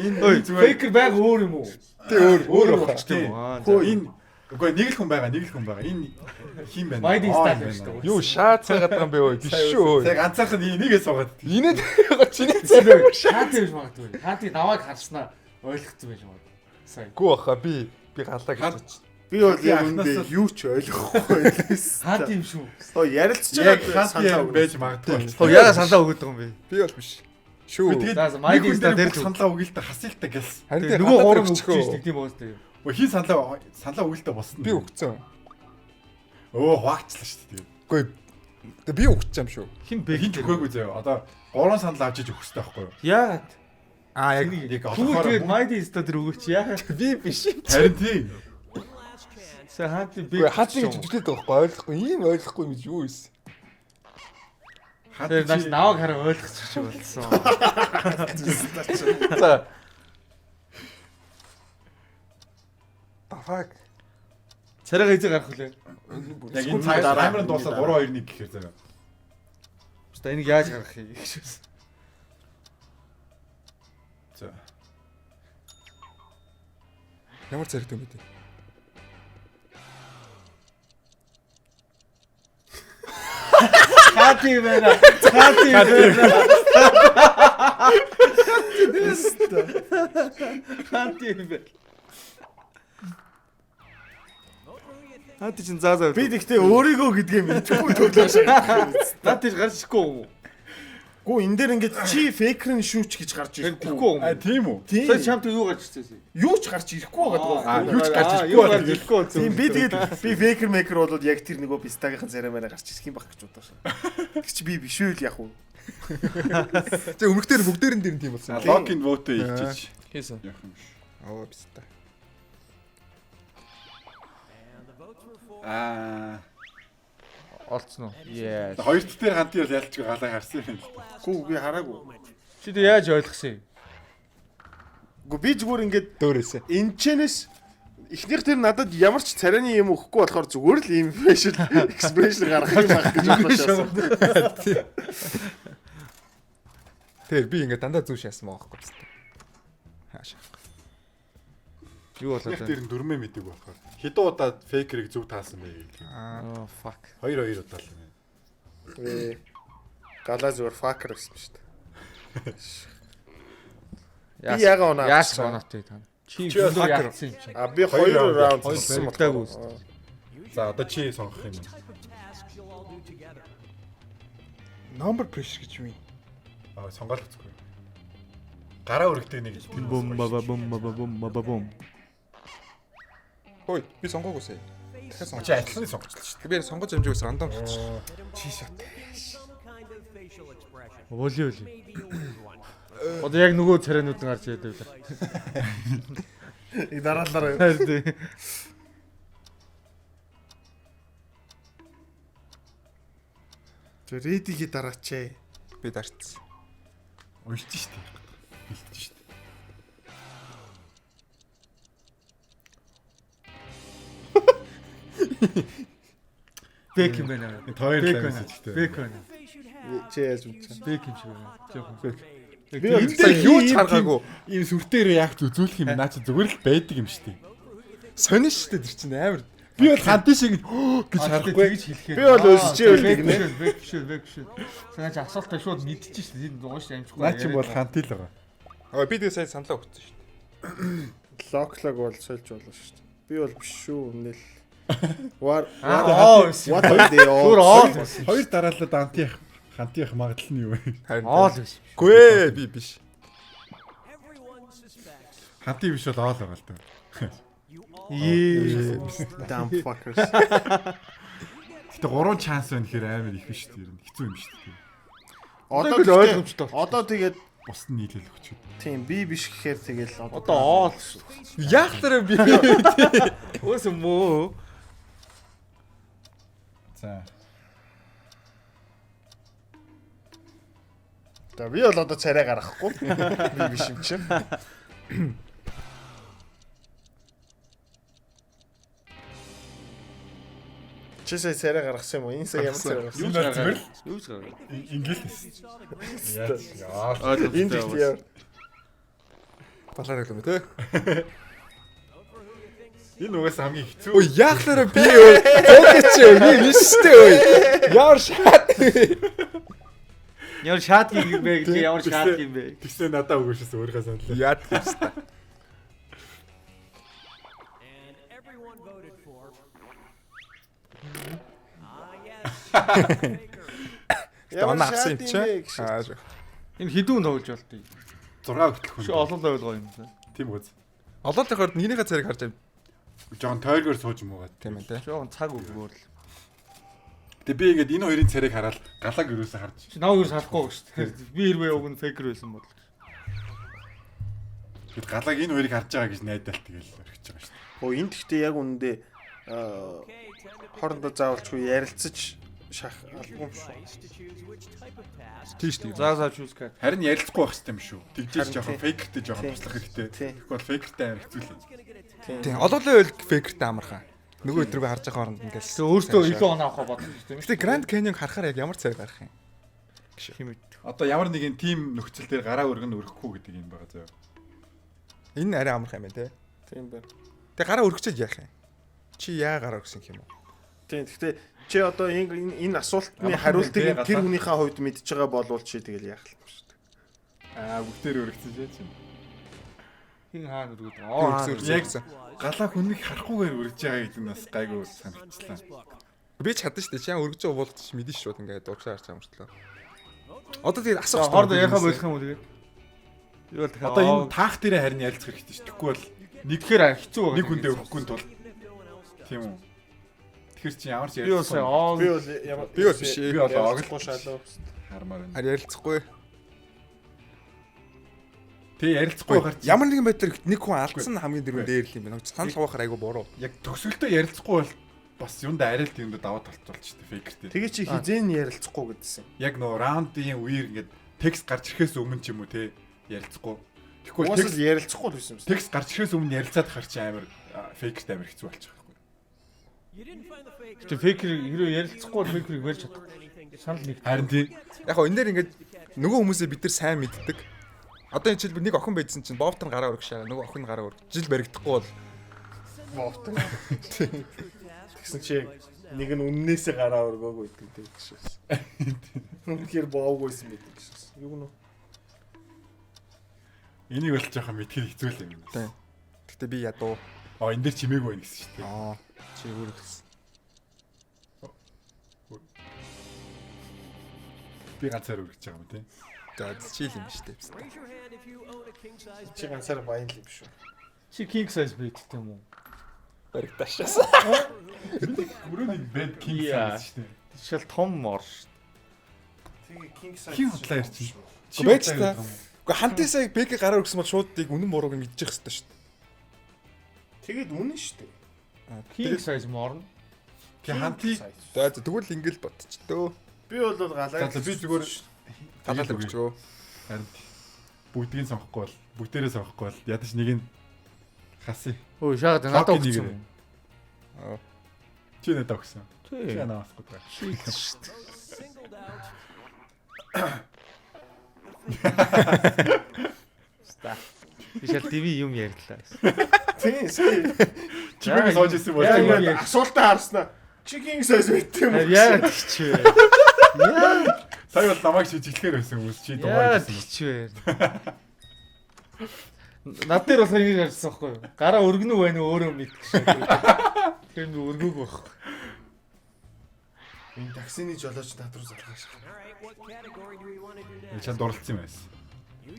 Энэ Ой, фейкер байг өөр юм уу? Тэ өөр болчихсон юм. Аа. Хөө энэ Үгүй нэг л хүн байгаа. Энэ хин байна. Майди стайл байна шүү дээ. Юу шаацаагаад байгаа юм бэ ой биш шүү. Тэг ганцаархан нэгээ суугаад. Инээд чиний Хаанти биш магадгүй. Хаанти наваг харснаа ойлгоцсон байж магадгүй. Сайн. гүү баха би галаа гэж. Би бол яг үндэ юу ч ойлгохгүй байсан. Хаанти юм шүү. Оо ярилцж Яг байгаа хаад байж магадгүй. Хөө яга саналаа өгöd байгаа юм бэ? Би бол биш. Шүү. За майди ста дээр л саналаа өгөлтэй хасилтаа гэлс. Харин нөгөө гурав өгч тийм боос дээ. Хин саналаа өгөлтэй босно. би өгцөн. Өө хваагчлаа шүү дээ. Үгүй би өгч юм шүү. Хин бэ? Хин ч өгөөгүй заяа. Одоо 3 санал авчиж өгөх хэрэгтэй байхгүй юу? Яагаад? Яг Яг Түг тэгээд майди ста дээр өгөөч яагаад? би биш. харин тийм. Сэ хаанти би Үгүй хатны гэж зүтгэдэг байхгүй ойлгохгүй. Ийм ойлгохгүй юм гэж юу вэ? тэр наш наваг хараа ойлгочих болсон. За. Бафак. Царайгаа эзэг гарах үлээ. Яг энэ цаг камерын дуусаад 3-2-1 гэхээр заяа. Бasta энийг яаж гаргах юм гэж байна. За. Ямар зэрэг юм бэ? Хаанти байна. Хаанти байна. Хаанти байна. Хаанти чин заа. Би тэгтээ өөрийгөө гэдгээ мэдгүй төглөөш. Наад тийш гарч ирэхгүй юм уу? Гүү энэ дээр ингээд чи фейкрын шүүч гэж гарч ирэхгүй. Тэгэхгүй юм. Тийм үү? Сая чамд юу гарч ирсэн? Юу ч гарч ирэхгүй байгаа Юу ч гарч ирэхгүй байна. Тийм би тэгээд би фейкер мейкер болоод яг тэр нөгөө пистагийнхан царамаараа гарч ирэх юм баг гэж бодож байна. Тэг чи би биш үү л яг уу. Тэг өмнөхдөр бүгдээрэн дээр нь тийм болсон. Локин вотэ илчиж. Хийсэн. Яах юм. Аа биста. Олцсон уу? Yes. Хоёр дээр хантын бол ялчгүй галаа харсан юм л да. Гүү би хараагүй. Чи тэг яаж ойлгосон юм? Гүү би зүгээр ингээд Дөөрөөсөө. энчэнэс эхнийх тэр надад ямар ч царайны юм өгөхгүй болохоор зүгээр л ийм facial expression гаргах юм баг гэж бодсон. Тэр би ингээд дандаа зүг шаасан байгаа байхгүй биста. Хаашаа. Юу болоод Яг байна? дээр нь дөрмөө мэдэг болохоор. Хэдэн удаа фейкерийг зүг таасан бэ гэх юм. Аа fuck. 2-2 удаа л юм. Галаа зүгээр fucker гэсэн шүү дээ. Яас. Би яга оноо. Яас оноотой та. Чи юу яатсан юм чи? А би 2 раунд Хоёр хийсэн баригдаагүй байна. За одоо чи сонгох юм. Number pressure гэж юм. Аа сонгоол хэцгүй. Гараа өргөдөг нэг. Бум баба бум баба бум баба бум. Хөөе би сонгоогүй сая. Дахиад сонгоо. Чи адилхан сонгочлаа шүү Би сонгож амжигс рандом болчихсон. Чи шат. Воли. Одоо яг нөгөө царайнууд нь гарч ирээд байлаа. И дараалал. Харин Тэ редиги дараачээ. Би дарцсан. Уншиж штэ. Бэлтэж штэ. бэк юм байна. Тойр Бэк л байна. штэ. Бэк байна. Чи яаж үзсэн? Бэк юм шиг байна. Жохон бэк. Би Энэ дээр юу ч харгаагүй. Ийм сүртээр яг зүзүүлэх юм наа чи зүгээр л байдаг юм штэ. Сонин штэ тэр чинь амар. Би бол хантын шиг гэж харахгүй. Тэгж хэлэхээр. Би бол өсөж байлиг нэ. Бэк шүү. Санаач асуултаа шууд мэдчихэж штэ. Энэ нугаш амжихгүй. Наа чи бол хантын л байгаа. Аа би тэгээ сая саналаа өгсөн штэ. Локлог бол сольж болно шүү дээ. Би бол биш шүү өмнөл. What What are they all? Түр оол. Хоёр дараалал хантын магадлал нь юу вэ? Оол биш. Гүй би биш. Хантын биш бол оол байгаа л да. Damn fuckers. Гэтэ 3 шанс байна гэхээр амар их биш тийм хэцүү юм шүү дээ. Одоо л ойлгомжтой. Одоо тэгээд Бус нь нийлэл өгч. тийм би биш гэхээр тэгэл Одоо оол. Яах тараа би. Өөс мөө. За. За би бол одоо царай гаргахгүй. Би биш юм чинь. Чи сая царай гаргасан юм уу? Энэ сая ямар царай гаргасан? Юу зүгээр Юу ч гараа. ингээл. Яа. Энэ дэх яа. Балаар юм те. Энэ угаас хамгийн хэцүү. Ой яахлаараа би зөөч би виштэй ой. Ямар шат. Ямар шат юм бэ гэлээ ямар шат юм бэ? Тэгсээ надад өгөөшөөс өөрийнхөө саналаа. Яад гэвчтэй. Ямар Нагсан юм шат чи. юм бэ гэж. Энэ хідүүн тоглож болтой. 6 хөтлөх Чи хүн. олон ойлгоо юм байна. Тийм үз. Олоод тохиолд нэгнийхээ царийг харж байгаа. Жоон тойргоор сууж юм уу. Тийм ээ те. Жохон цаг өгөөр л. Тэгээ би ингээд энэ хоёрын царийг хараад галаг өрөөсө харж. Чи наваг юу салахгүй шүү дээ. Би хэрвээ уг нь фейкер байсан бол. Тэгэд галаг энэ хоёрыг харж байгаа гэж найдаал тэгэл өргөж байгаа шүү дээ. Оо энэ гэхдээ яг үнэндээ хоорондоо заавалчгүй ярилцаж шах албагүй юм шүү. Тийш тийм. Заа чүүс кат. Харин ярилцахгүй байх хэрэгтэй юм шүү. Тэгжээж Харин жоохон тий. фейкертэй жоохон Тий. туслах хэрэгтэй. Тий. Тэгэхгүй бол фейкертэй амар хэцүү л юм. Тийм. Олоолын ойл фейкертэй амархан. Нөгөө өдрөө харж байгаа хооронд ингээл. Тэг өөртөө илүү оноо авах бодлоо шүү дээ. Гэтэ Grand Canyon харахаар яг ямар царийг гарах юм? Химэд. Одоо ямар нэгэн тим нөхцөл дээр гараа өргөн өргөхгүй гэдэг юм байгаа зөө. Энэ арай амархан юм байна те. Тийм байна. Тэг гараа өргөчөөд яах юм? Чи яа гараа өргсөн юм бэ? Тийм. Гэхдээ чи одоо энэ асуултны Амархан хариултыг байна, тэр галаа. хүнийхээ хувьд мэдж байгаа болвол чи тэгэл яах юм шүү дээ. Бүгдээр өргөцсөн шээ чинь. Хин хаана өргөд. Яг галаа хүнийг харахгүйгээр өргөж байгаа гэдэг нь бас гайгүй санагчлаа. Би ч чадсан шүү дээ. Чи яа өргөж байгаа болт чи мэдэн шүү дээ ингээд дуучаар харж байгаа мөртлөө. Одоо тэгээд асуух За хоордоо яхаа болох юм уу тэгээд. Юу бол дахиад Одоо энэ таах дээрээ харин ярилцах хэрэгтэй шүү. Тэгэхгүй бол нэгхээр хэцүү байгаа. нэг хүндээ өгөхгүй тул. Тийм үү. Тэгэхээр чи ямар ч Би бол сая Би бол ямар Би бол биш ээ. Би бол оглохгүй шалаа. хармаар байна. Харин ярилцахгүй. Тэг ярилцахгүй гарч Ямар нэгэн байдлаар нэг хүн алдсан нь хамгийн дөрөв дээр л юм байна. Санал хаваахаар айгу буруу. яг төгсгөлтөө ярилцахгүй бол бас юундаа арай л тиймд даваа толцуулж шүү дээ фейкертэй. Тэгээ чи хизэн ярилцахгүй гэдсэн. Яг нөө раундын үеэр ингээд текст гарч ирэхээс өмнө ч юм уу те ярилцахгүй. Тэгэхгүй Уус текст л ярилцахгүй л байсан юм. текст гарч ирэхээс өмнө ярилцаад хар чи амар фейкертэй амар хэцүү болчих واخгүй. Тэг фейкер хэрвээ ярилцахгүй бол фейкерийг барьж чадахгүй. Санал нэг. Харин тийм Яг гоо энэ дээр ингээд нөгөө хүмүүсээ бид нар сайн мэддэг. Одоо энэ жишээлбэл нэг охин байжсэн чинь Бовтон гараа өргөшээ. Нөгөө охин гараа өргөж жил баригдахгүй бол Бовтон. Тэгсэн чи нэг нь үннээсээ гараа өргөөгүй гэдэг гэсэн. Үнэхээр боовгүйсэн байдаг гэсэн. Юу нөө? энийг бол жоохон мэдхэр хэцүү л юм. тийм. Гэтэ би ядуу. Энэ дэр чимээгүй байна гэсэн шүү дээ. Чи өргөсөн. Би ганцаар өргөж байгаа юм тийм. За чи л юм шүү дээ. Чи ганцаар баян л юм шүү. Чи king size байттай юм уу? Баригдашаас. Өрөөний bed king Yeah. size шүү дээ. Шал том мор шүү. Тэгээ king size. Хин хутлаа ярьчих. Байж та. Гэхдээ хантын сая бэк гараа өргөсөн бол шуудыг үнэн бурууг нь мэдчих хэвээр шүү дээ. Тэгээд үнэн шүү дээ. King size морно. Тэг хантыг За тэгвэл ингээл ботчтөө. Би бол галаа. за би зүгээр Галаад өргөчөө. харин бүгдийг нь сонгохгүй бол бүгдээрээ сонгохгүй бол ядаж нэг нь хасъя. Өө шахаад надад Хокки өгсөн. нэгээрээ. Чи надад өгсөн. Чи Тий. наавах гэдэг. Бишэл ТV юм ярьлаа. Тийм. Чимээг сууж исэн бол яа, зүгээр. яа. Асуултаа харснаа. Чи king size байт юм уу? Яа тийч вэ? Сая бол намайг шижиглэхээр байсан хүмүүс чи Яа дугаар хийсэн. тийч вэ? Над дээр болохоор ингэ ярьсан байхгүй юу? Гараа өргөнө үү байна уу өөрөө мэдчих шиг. Тэгэхээр би өргөөг байхгүй. Энэ таксины жолооч над руу залгаж шах. Чанд дурлцсан юм байсан.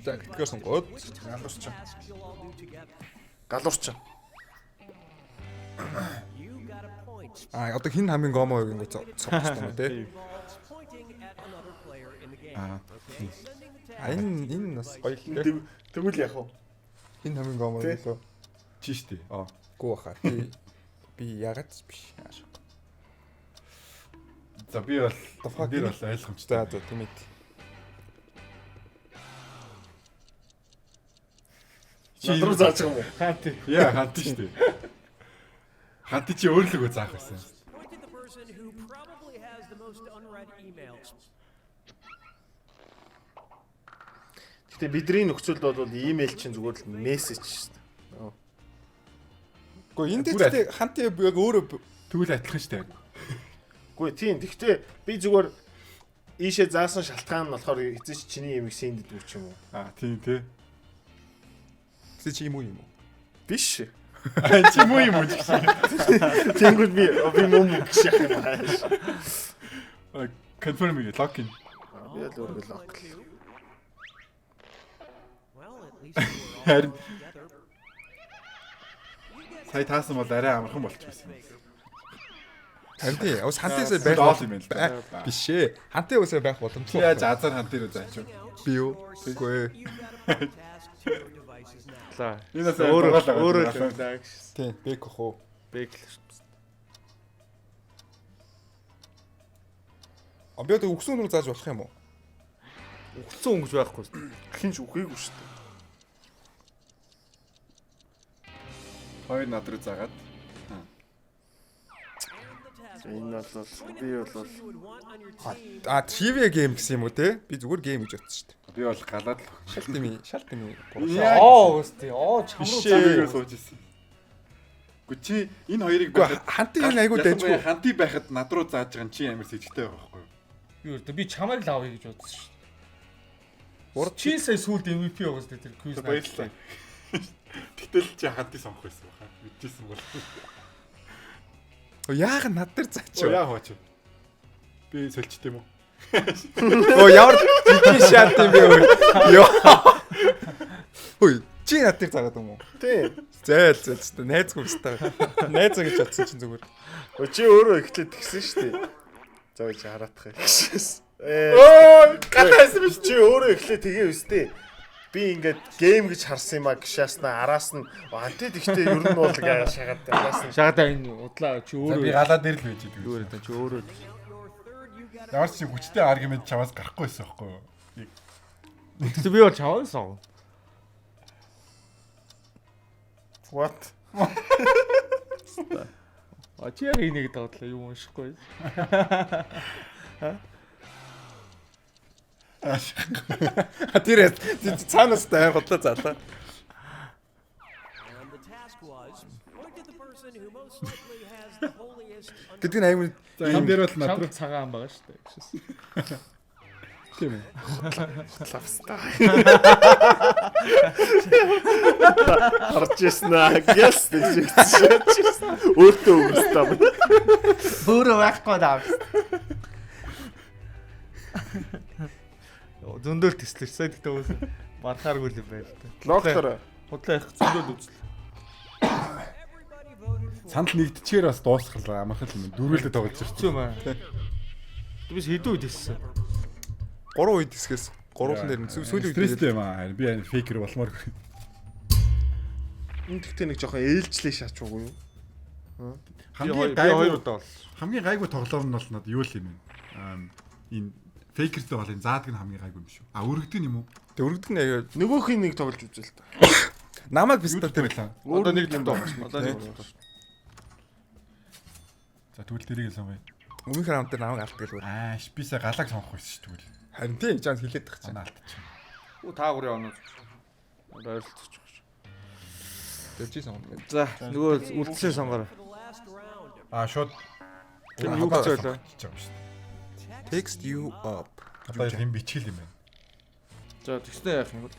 За тэгэхээр сонгоод Галуурч. Галуурч. одоо хин хамгийн гомо байг ингэ цогцсон юм тий. Энэ нас гоё л тий. Тэгвэл яах вэ? Хин хамгийн гомо Тий. байлоо. Чи штэ. Гүү хаа. Би ягаад биш. За би бол Fuck би you. бол ойлгомжтой. За тийм ээ. Над руу зааж байгаа юм уу? Хаант. Яа хант штэ. Хант чи өөрлөгөө заах байсан. Гэтэ бидний нөхцөлд бол имэйл чинь зүгээр л мессеж шүү дээ. Гэхдээ энэ Бүр дэжтэй хантын яг өөрөө Тэгвэл адилхан штэ. Үгүй тийм. Гэхдээ би зүгээр ийшээ заасан шалтгаан нь болохоор эцэс чиний ямиг сэнддэг ч юм уу. Тийм тий. Тэ чи юм уу? Биш. Чи муу юм уу гэсэн. Тэнгүүд би мөн гэж яах юм аа. Confirm гээ lock in. Би л өөрөө лок. Харин сая таасан бол арай амархан болчихсон юм. Харин тий. Ус хантайсаа байх байх юм байна л да. биш ээ. Хантай усаа байх боломжтой. Яаж азар хант дээр заач. би юу? Үгүй. Энэ Өөрөө л даа гэж. Тий, бэк хоо. Бэк. А би одоо өгсөн үг зааж болох юм уу? Өгсөн өнгөж байхгүй. Хинч үхээгүй шүү дээ. хоёр над руу заагаад. Энэ бол би бол Trivia game гэсэн юм уу те? Би зүгээр game гэж бодсон шүү дээ. Би бол галаад л. Шалт юм. Үстэй. Чам руу Бишээ сууж ирсэн. Гэхдээ чи энэ хоёрыг хантын энэ айгуу дайжгүй. хантыг байхад над руу зааж байгаа чи амар сэжигтэй байгаа байхгүй юу? Би чамайг л авъя гэж бодсон шүү дээ. Урд чи сая сүүлд MVP яваас тэр квиз баярлалаа. Тэгтэл чи хантыг сонгох байсан баха. Мэдчихсэн бол. Яах над дээр заач. Яа хооч. Би сольчтой юм уу? Ямар жижиг шат юм бэ? Ой, чи над дээр заагаад юм уу? тийм. Зээл найзгүй өстэй. Найзаа гэж бодсон чинь зүгээр. Чи өөрөө ихлээд тэгсэн шүү дээ. За чи хараадах юм. Gatайсан биш Чи өөрөө ихлээд тэгээ өстэй. Би ингээд гейм гэж харсан юм а гişаснаа араас нь антид ихтэй ер нь бол гэж шагаад араас нь Шагада энэ удлаа чи би өөрөө галаа дээр л байж идэг. өөрөө чи өөрөө Ямар ч хүчтэй аргумент чамаас гарахгүй байсан байхгүй юу? Тэгтээ би бол чавсан. what Чи яг энийг доотлоо юм уншихгүй. Тэр цаанаас тайр готлоо заалаа. Гэдэг нь аймаг Энэ дээр бол над руу Цагаан байгаа шүү дээ. тийм үү. харж яснаа гэс тэгсэн. Өөртөө өгсөн. Өөрөө байхгүй даа. Зөндөр төслөж сая гэдэг үс мархааргүй юм байна л да. Локтор Худлаа их зөндөр үзлээ. Сандал нэгдчихээр бас дуусгал амархан юм. Дөрвөлдөө тоглож Хэцүү ирсэн. юм аа. Бис хэдүү үед хэлсэн. 3 үед хэсгээс 3-ын дээр сүүлийн үед Стресстэй юм аа. Би фейкер болмоор. энэ тэгтээ нэг жоохон ээлжлээ шаачгүй юу? Хамгийн Би хоёр гайгүй удаа бол. хамгийн гайгүй тоглоом нь бол надад юу л юм бэ? Энэ фейкертэй бол энэ заадаг нь хамгийн гайгүй юм шүү. Өргөдөг юм уу? Тэг өргөдөг нь аяа Нөгөөхийг нэг тоглож үзэл та. намайг Юу бистэ дээр байлаа? Одоо нэг юм доо. Одоо нэг. За тэгвэл тэрийг л сонгоё. өмнөх раунд дээр намайг алддаг л. Бисээ галаг сонгох байсан шүү тэгвэл. Харин тийм жаа хэлээд тах чинь. Санаа алдчих. Та гурын оноо. Одоо ойрлцож байгаа шүү. Дэвчи сон. За нөгөө үлдсэн сонгороо. Шууд Тэр юу гэж байлаа? Text you up. Одоо юм бичгэл юм байна. За тэгснэ яах юм бол.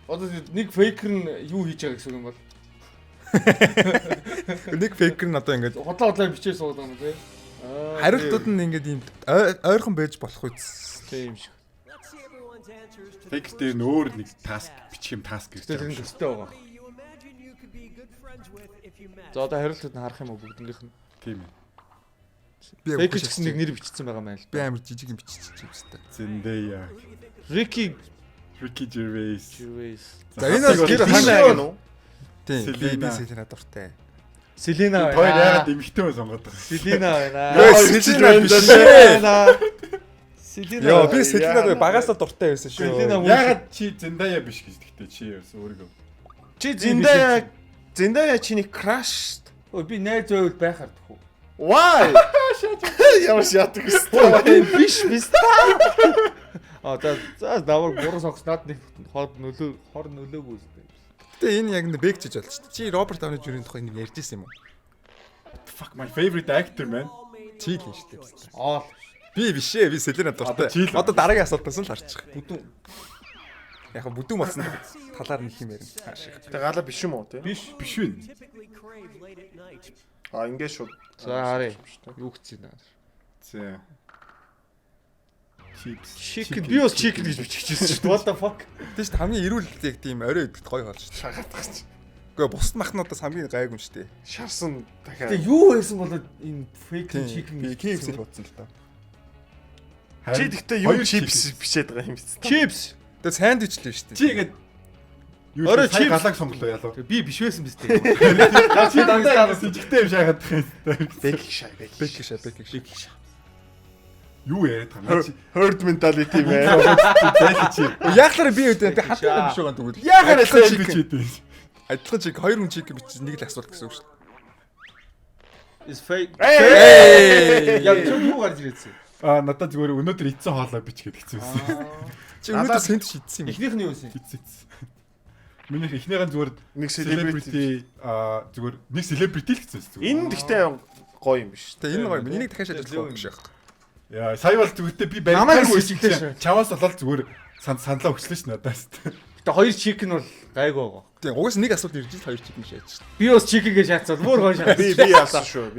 Одоо нэг фейкер нь юу хийж байгаа гэсэн юм бол. Нэг фейкер нь одоо ингэж Хотлоо бичээ суулгаа юм тий. хариултууд нь ингэж ийм ойрхон байж болох үс. Тийм шиг. Фейкер дээр нөөр нэг таск бичих юм таск гэж Тэр байна. нь төстэй байгаа. За одоо хариултууд нь харах юм уу бүгднгийнх нь. Тийм ээ. Би Фейкер ч гэсэн нэг нэр бичсэн байгаа мэн л. би амар жижиг юм бичиж юмстай. Зэндээ. Ricky Ricky Gervais. Gervais. За энэ бол гэр тийм ханаа гэнэ үү? би Selena. Селена дуртай. Selena Хоёр яагаад байна. эмхтэй мөн сонгоод байгаа. Selena байна. Selena биш ээ. Selena. Йоо би Селена багасаа дуртай байсан шүү. Selena Яагаад чи Zendaya биш гэж тэгтээ чи ерөөс өөрийгөө. чи Зиндая чиний краш. Өө би найз байвал байхаар тхүү. Why? Ямар шатдаг өстэй. Биш биш. За давар гурван сонгосноод нэг хор нөлөөгүй үстэй. Гэтэ энэ яг нэг бэгчж болж шүү дээ. Чи Роберт Дауни Жр-ийн тухай нэг ярьжсэн юм уу? Fuck my favorite actor man. Чийл юм шүү дээ. Оол. Би биш ээ. Би Селена дуртай. Чийл. Одоо дараагийн асуултаас л харчих. Бүдүүн. Яг нь бүдүүн болсон талаар нэг юм ярина. Тэ галаа биш юм уу тий? Биш вэ. А ингээд шууд. За харъя. Юу гэсэн наа. За. Chips. Chicken. Би бас chicken гэж биччихсэн шүү дээ. What the fuck? Тэ шүү дээ хамгийн эрүүл яг тийм орой идэхэд гоё болж шүү. Шагаад тагач. Гэхдээ бусд махнуудаас хамгийн гайгүй юм шүү дээ. Шарсан дахиад. Тэгээ юу байсан болоод энэ fake chicken би KFC л бодсон л доо. Чи тэгтээ юу чипс бичээд байгаа юм биз? Chips. Тэгээ сандвич л шүү дээ. Чи ингээд юу Орой chips chips. галаг сонголоо ялуу. Би биш байсан биз дээ. Чи дандаа жигтэй юм шахаад байгаа юм. Бэкик шай. Бэкиш. Юу яриад байгаа юм. Herd mentality мэн. Чи Яахаар би хатаа биш байгаа тэгвэл. яагаад сайн гэж хэлдэг. Адилхан чиг хоёр хүн чиг бичиж нэг л асуулт гэсэн үг шүү дээ. Is fake. Эй! Яг юу гарч ирээдсэн. Надад зүгээр өнөөдөр идсэн хоолой бич гэдэг хэвчээ байсан. Чи өнөөдөр сент шидсэн юм. Эхнийх нь юу байсан? Идсэн. Миний эхнийхэн зүгээр Нэг celebrity зүгээр нэг celebrity л гэсэн зүгээр. Энэ тэгтээ гоё юм биш. Тэгээ энэ гоё. Энийг дахиад ажиллах юм биш яг. Яа, сая бол зүгтээ би Намайг баримтаагүй хэлчихлээ шүү. Чаваас болоод зүгээр саналаа өчлөө ш надаас. Гэтэ хоёр chicken бол гайгүй байгаа. Тэгээ угаас нэг асуулт ирж ил хоёр чиг юм шээж шүү. Би бас chicken гэж яацвал бүр гоё шахаж. Би яасан шүү.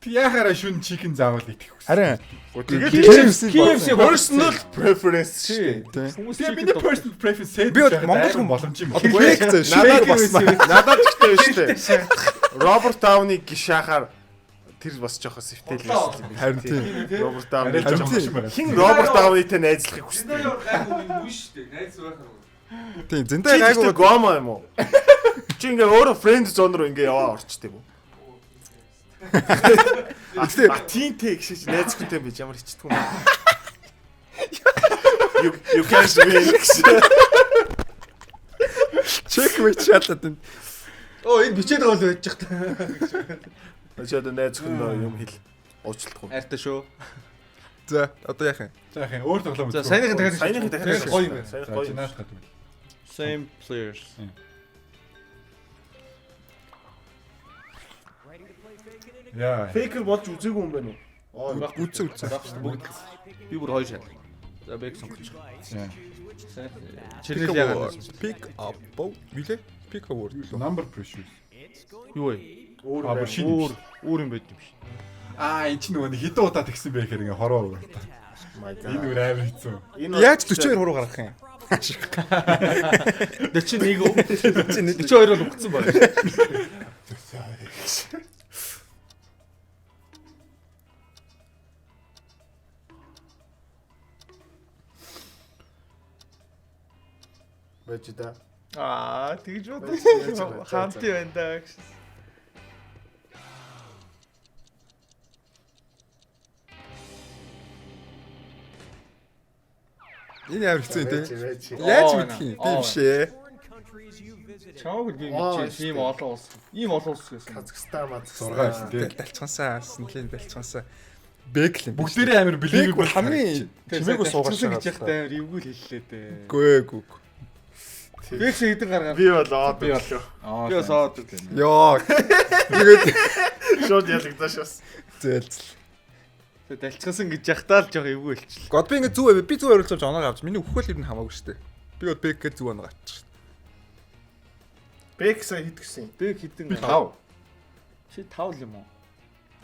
Би яхаараа шүн chicken заавал идэх хүссэн. Харин KFC personal preference шүү. Хүмүүс Тэгээ миний personal preference set. Би бол монгол хүн боломж юм. Бэк зөө Надад шүү. надад ч гэдэг шүү. Роберт Дауни гişахаар тэр бас жоохоо сэвтэл байсан юм. Харин тийм. Роберт Дауни Арай жоохон юм байна. хин Роберт Даунитай найзлахыг хүсдэг. гайгүй юм биш үү? Найз байхаар. Тийм, Чи зэнтэй гайгүй тэгтээ гомо юм уу? Чи ингээ өөрөө friend zone руу ингээ яваа орчтой юм уу? А тинтэй гişэж найз хүнтэй байж ямар хичдэг юм. You can't win. чек мэт шатлаад энэ. Оо энэ бичээд байгаа л байж та. Чи одоо найз хүндээ юм хэл уучлах уу? Хайртай шүү. За, одоо яах юм? За яах юм өөр тоглоом За саяныхын дахиад Саяныхын дахиад гоё юм байна. Сайн гоё гоё. чи нааш гадаг. Same players. Яа. Фейкер болж үзээгүй юм байна уу? Үтсэ үтсэ. Бүгд. Би бүр хоёр шат. За бэк сонгоч. Яа. Чирэл яагаад. Pick up. Вилээ? Pick up word. Number pressure. Юу вэ? Өөр Аа, бүр байна. шинэ. Өөр юм байд юм шиг. Энэ чинь нөгөө нэг хэдэн удаа тэгсэн бэ гэхээр ингээ хороо. My Энэ God. үр амар хэцүү. Энэ Яаж 42 хуруу гаргах юм? 41 үү? 42 бол өгцөн байна. байж да. Тэгж Байж, хамт байна даа. Энэ ямар хэцүү Байж, тийм. байж. Яаж мэдэх юм? Би биш ээ. Чамаг би мэдчихсэн ийм олон улс. Ийм олон улс гэсэн. Казахстан, Зургаа байсан тий. Далчхансаа, Сэнлэн далчхансаа. Бэклин. Бүгдээрээ амар believable хамгийн чимээгүй суугаж гэж байгаа. яхтай амар эвгүй л хэллээ дээ. Гүйгүй. Бэкс хэдэн гаргаад. Би бол оод өглөө. Би бас оод. Йоо. Тэгээд Шууд ялагдаж бас. зээлцэл. Далчгасан гэж яхтаа л жоох эвгүй хэлчихлээ. God би ингэ зүв авъя. Би зүв хариулж оноог авч. Миний өгөхөл юм хамаагүй шүү дээ. Би бол бэкгээ зүв оноог авчих. Бэкса хэд гисэн? Бэк хэдэн Би 5. Чи 5 л юм уу?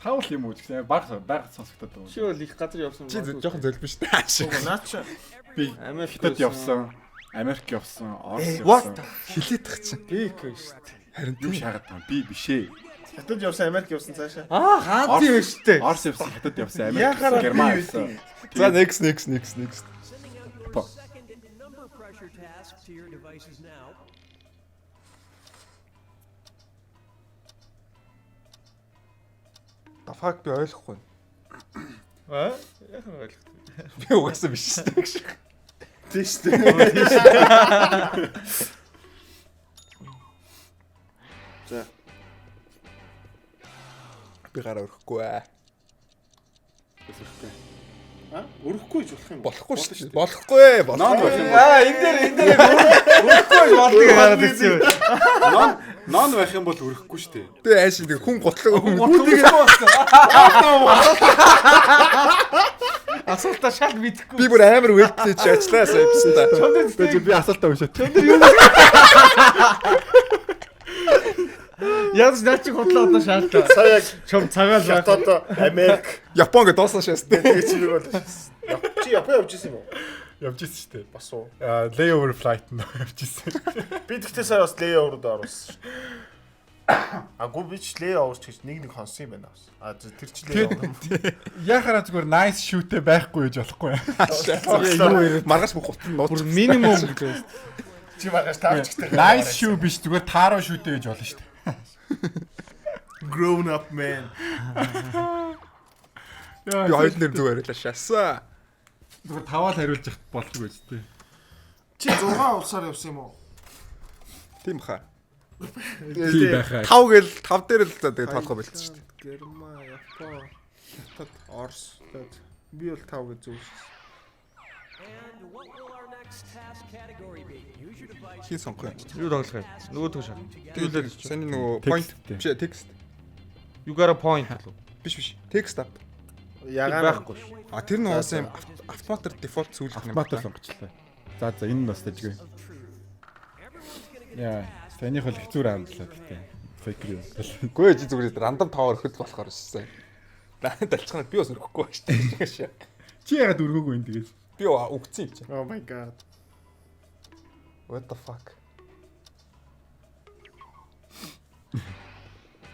5 юм уу гэсэн баг сонсогдоод байна. Чи бол их газар явсан. Чи жоохон зөлбөн шүү дээ. Наач. Би Америк Хятад явсан, Америк явсан, Орос What? явсан. Хилээд тах чинь. Бэк шүү дээ. Харин Юу тийм. шаагаад байгаа би биш ээ. Хятад явсан, Америк явсан цаашаа. Хаант юм шүү дээ. Орос явсан, Хятад явсан, Америк Яхаараа явсан, Герман би явсан. За next. По. Number pressure task to your devices now. The fuck би ойлгохгүй. Яхан ойлгох. Би угаасаа биш шүү дээ. Тийш дээ. За. Би гараа өрөхгүй. Өрөхгүй гэж болох юм. Болохгүй шүү дээ. Болохгүй ээ. Болохгүй. энэ дээр өрөхгүй болдгийг хараад ирсэн юм. Нон байх юм бол өрөхгүй шүү дээ. Тэгээ ааш нэг хүн готлоо хүн. Асуултаа шал мэдэхгүй. Би бүр амар үлдээч ажиллаа байсан та. Тэгээ би асуултаа уншаад. Яаж начиг худлаа одоо шаардлагатай. Сая яг Чом цагаал байх. одоо Америк Япон гэдээ доосон шээс тэ. тэгээ чирэг бол. Чи Япон явж исэн юм уу? Явж ирсэн шүү дээ. Бас уу. Layover flight нь явж ирсэн. Би тэгтээ сая бас layover-д оруулсан шүү. Агуу би ч layover ч гэж нэг хонсон юм байна. Тэр ч layover. Яхаараа зүгээр nice shoot-ээ байхгүй гэж болохгүй. Маргаш бүх утсан нууц. Бүр минимум гэж байна. Чи багаж тавч гэдэг. Nice shoot биш зүгээр тааруу shoot-ээ гэж болно шүү дээ. Grown up man. Би хоёр нэр зүгээр л шаасаа. Зүгээр таваал хариулж яхад болдгүй гэж тий. Чи 6 улсаар явсан юм уу? Тийм хаа. Тий байхаа. 5 гэл 5 дээр л за тэгээ тоолох байлцсан шүү дээ. Герман, Япон, Хятад, Орос. Би бол 5 гэж зөв шүү. And what will our next task category be? Use your device. Хин сонгох юм. Юу тоглох вэ? Нөгөө төг шаа. Тэгээд саний нөгөө point биш текст. You got a point. Биш. Текст ап. Ягаад Байхгүй. А тэр нь уусаа юм автоматар дефолт сүүлэх юм. Автомат сонгочлаа. За энэ нь бас дажгүй. Яа, таних бол хэцүү хаамдлаа гэхдээ. Фейк юу. Гүй чи зүгээр рандом таваар өгөх болохоор шээ. Далчхана би бас өрөхгүй байна шүү дээ. Чи ягаад өргөөгүй юм тэгээд? Би өгцөн юм чи. Oh my god. What the fuck?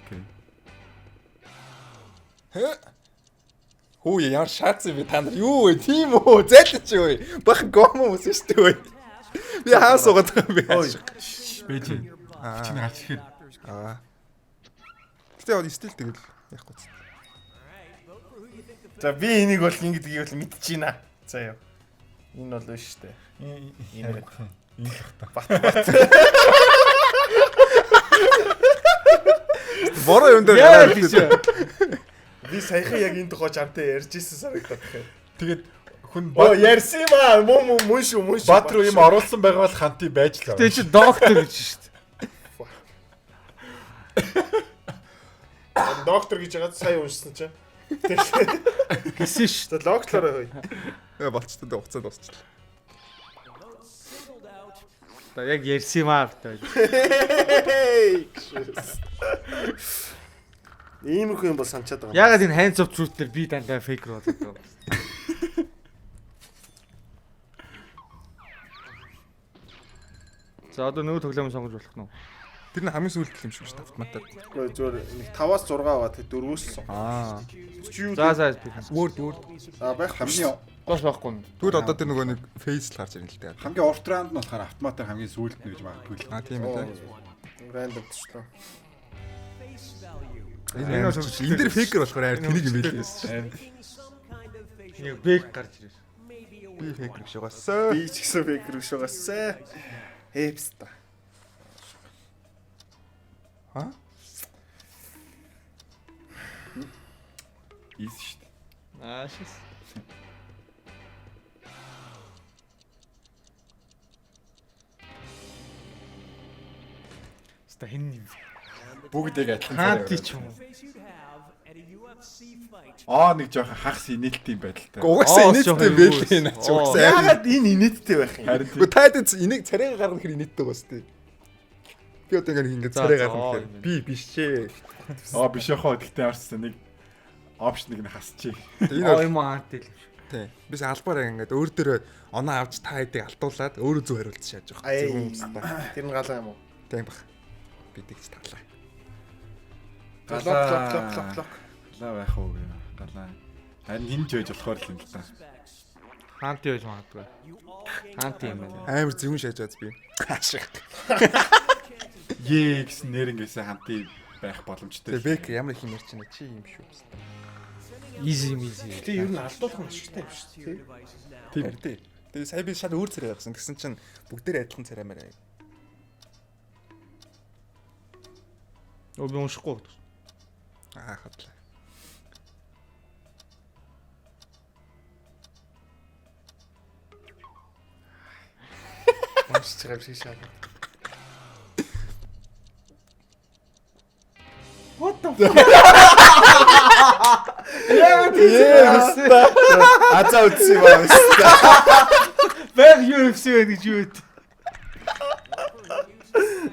Окей. Хөө яар шаац би та нар юу вэ? Тийм үү? Зайлч юу вэ? Бах гом хүмүүс шүү дээ. Би хаа суугаад байгаа юм бэ? Бэж. Чи нэг алч ихээр. Гэтэ яа стил тэгэл яахгүй. За би энийг бол ингэдгийг бол мэдчихэйна. За яа. Энэ бол биш шүү дээ. Энэ Бороо юм дээр Яа биш. би саяхан яг энэ тухай чамтай ярьж ирсэн санагдаад байна. Тэгээд хүн Оо ярьсан юм аа. Мөн шүү. бат руу юм оруулсан байгаа бол ханти байж л. Тэ чи доктор гэж шүү дээ. Доктор гэж ягаад сая уншсан чинь. Гэсэн шүү. За логтлороо хөөе. болцтой дээ уцаад дуусчлаа. Singled out. Та яг ярьсан юм аа гэдэг. Ийм их юм бол санчаад байгаа. Ягаад энэ hands of truth дээр би дандаа fake руу болдог. За одоо нөгөө тоглоом сонгож болох нь уу? Тэр нь хамгийн сүүлд юм шиг шүү дээ автоматар. Гэхдээ зүгээр нэг 5-аас 6 байгаа тэг 4-өөс л сон. За Word. Байх хамгийн бас байхгүй нь. Тэгвэл одоо тэр нөгөө нэг face л гарч ирнэ л дээ. хамгийн урт раунд нь болохоор автоматар хамгийн сүүлд нь гэж магадгүй л. Тийм үү. рандом төчлөө. Face value. Энэ дээр фейкер болохоор амар тэнийг юм байлээ. Some kind of facial Нэг бэк гарч ирсэн. maybe a Би word фейкер биш угаасаа. Би ч гэсэн фейкер биш угаасаа. Хэвста. Ха? Ийс шүү дээ. Шис. Ста хин юм. Бүгд яг адилхан. Хаанти ч юм уу. face you'd have at a UFC fight. Нэг жоохон хагас инээлтийн байдалтай. Угаасаа Оо, инээдтэй жоохон байлээ юу наа. вэ? Угаасаа. Ягаад энэ инээдтэй байх юм? Харин Гэхдээ таад энийг царайгаа гаргах хэр инээдтэй байгаа сте. Би одоо ингэ царай гаргах за, хэрэг. Би биш ээ. биш яхаа гэхдээ арчсан нэг опшныг нь хасчих. Энэ бол юм аант л. тий. Бис албаар ингэ өөр дөрөө оноо авч та хэдийг алтуулаад өөрөө зүг хариулт шааж байгаа. Тэр нь галаа юм уу? Тийм бах. Би тэгж таглаа. Лок. Галаа байх уу гээ. Галаа. Харин хинж байж болохоор л юм л та. Хаанти байж магадгүй. Хаанти юм байна. Амар зөвөн шааж байц би. Ашиг. Ээ гэсэн нэрнгээсээ ханти байх боломжтой. Тэгээ бэк ямар их юм ярьж байна чи юм шүү. Easy. Тэг ер нь алдуулах нь ашигтай юм шүү дээ. Тийм тий. Тэгээ сая би шал өөр царай гаргасан. Тэгсэн чинь бүгдээр адилхан царай маяг. Оо би уншихгүй. Хадлаа. Уншиж байгаа юм шиг шалаа. What the fuck? Яа тийм. Азаа үтсэн юм аа. Баг UFC байна гэж юу вэ?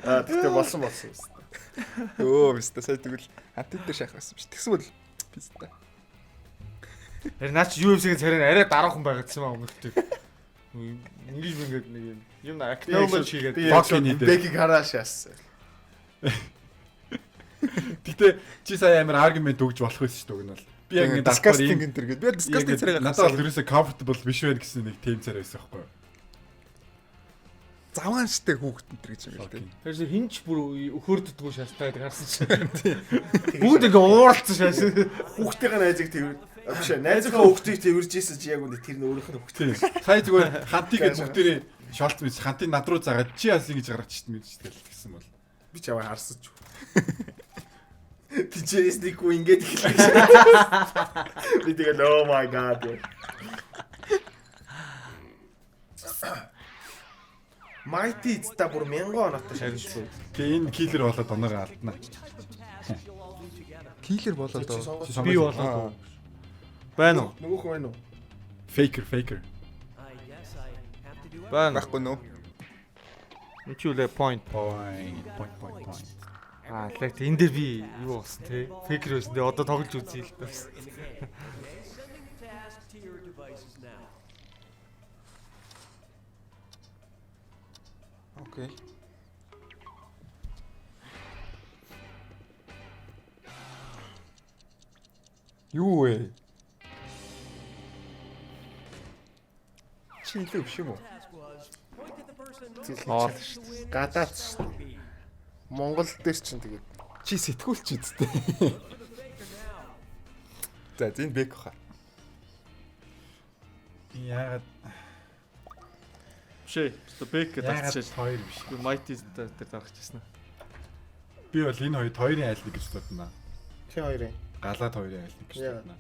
Тэгтээ болсон. Өө биста сая тэгвэл хатид дээр шахах байсан биш. Тэгсэн бол биста. Тэр наач UFC-ийн царай арай дараахан байгаадсан маа өмнөдөө. Ингэж ингээд нэг юм acknowledge хийгээд Бекиг харааsh яасан. Гэтэ чи сая амар аргумент өгж болох байсан шүү дээ уг нь бол. Би яг ингэ disgusting энэ төр гээд. Би disgusting царайгаа надад бол ерөөсөө comfortable биш байх гэсэн нэг тем царай байсан байхгүй юу? Завгаан штэ хүүхэд энэ төр гэж юм л дээ. тэрс хинч бүр өхөрддгүү шалтгаан гарсан чинь. Бүгд ингээ ууралцсан шааш. Хүүхдийн найзыг тэрвэр биш найзынхаа хүүхдийг тэрвэрж ийсэн чи яг үнэ тэр нь өөрийнх нь хүүхдээ. Сая зүгээр хантыг бүгдээрээ шолт мэд хантыг над руу заагаад чи яас ингэж гаргачих чинь мэдж тэгэл гэсэн бол. Би ч аваа харсан ч. Тичээс нэггүй ингээд ихлэх. Би тэгэл oh my god. Mighty та бүр 1000 оноотой шагнал. Тэгээ энэ киллер болоод оноогоо алдна. Киллер болоод Би болоод байна уу? Нөгөөх байна уу? Faker. I guess I have to do it. Байна. байхгүй нөө. Энд чи үлээ point. Point. Лайк энэ дээр би юу болсон те? Фейкер байсан. Тэгээ одоо тоглож үзье л дээ. Sending the task to your devices now. Окей. Юу вэ? Чи илүү биш юм уу? Task was point at the person Оол most шүү to win Гадаад шүү. B. Монгол дээр чинь тэгээд Чи сэтгүүлч үсттэй. За энэ бэк хаа. Яагаад Шээ, бэк гэдэг яагаад хоёр биш. Би Mighty дээр дарахчихсан. Би бол энэ хоёрын айлныг гэж бодно. чи хоёрын. Галаад хоёрын айлныг гэж бодно.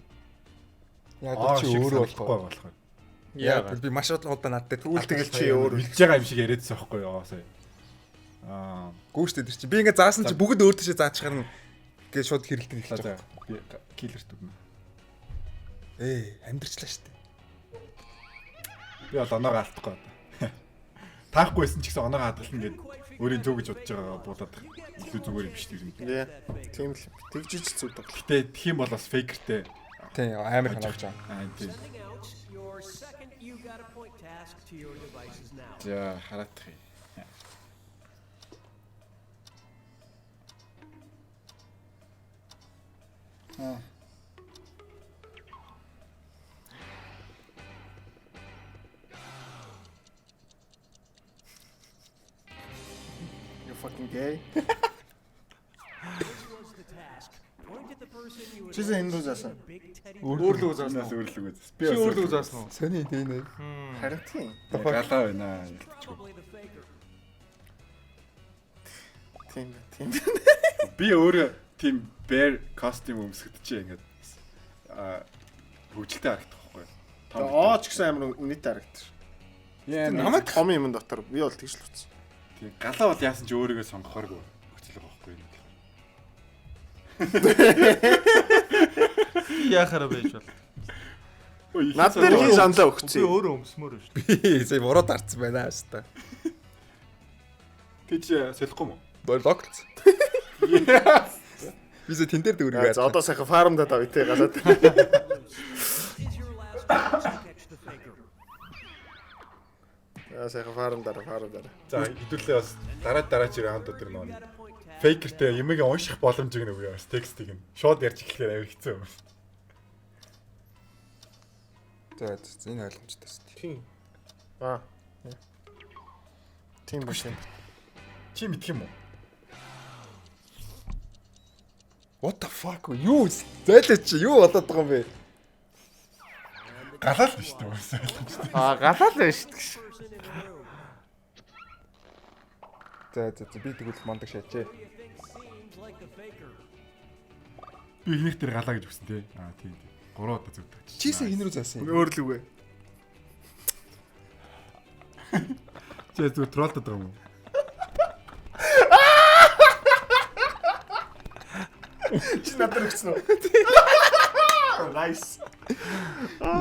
Яг чи өөрөө болохоор. Яг би маш удаа над дээр Тэгвэл тэгэл чи өөр билж байгаа юм шиг яриадсан байхгүй юу сая. гүүштэй тэр чи би ингээ заасан чи бүгд өөр төшөө зааж чахаар ингээ шууд хэрэлдэх эхэлж За байгаа. би киллер дүгнэ. Амьдрчлаа штэ. Би бол оноогоо алдахгүй одоо. Таахгүйсэн ч гэсэн оноогоо хадгална гэд өөрийн зөв гэж бодож байгаа буудаад илүү зүгээр юм биш тийм. Яа. Тийм л. Тэгжиж зүг баг. Гэтэ тэх юм бол бас фейкертэй. Тийм амар ханаач аа. Тийм. Sending out your second you got a point task to your devices now. За хараадах юм. You fucking gay. This was the task. Point at the person you would Чи зэн энэ рүү заасан. big teddy Өөрлөгөө заасан уу? Өөрлөгөө. Чи өөрлөгөө заасан уу? Сони тийм ээ. Харин тийм. Галаа байна. probably the faker. Тийм. Би өөрөө тийм bear costume өмсгдөж ингээд хөгжилтэй харагдах байхгүй. Ооч гэсэн амар үнэтэй харагдаж. Яа Намайг Том юм дотор би бол тэгж л утсан. тийм галаа бол яасан ч өөрийгөө сонгохооргүй хөцөлөг байхгүй юм. Яахаараа байж бол. Над дээр хин шанлаа Би өгцөө. өөрөө өмсмөр шүү. би сая буруу дарцсан байна хаста. Гэж солихгүй юм уу? Бологц. Би зэ тэн дээр дөрөв. За одоо сайхан фармдаа давъя те галаад. Is your last chance to catch the faker. Яа сайхан фармдаа. За хэдүүлээ бас дараа чи раунд өдөр нөө фейкертэй юмыг унших боломжийг нөгөө бас текстийг нь шууд ярьж эхлэхээр авир хэцүү юм. За энэ ойлгомжтой шүү. Тийм. Аа. Тийм биш. Чи мэдх юм уу? What the fuck вэ? Юу зайлаа чи юу болоод байгаа юм бэ? Галаа л биш үү? Галаа л байна шүү дээ. Person in the room. За би тэгвэл мондаг шаачээ. Who do you think seems like the faker? Би ихнийх дээр галаа гэж өгсөн тий. Тийм. 3 удаа зүгтгч. Чи сая энэ рүү заасан юм. Өөрлөгөө. Чи зүгээр троллдод байгаа юм уу? Чи надад өгсөн үү? Nice.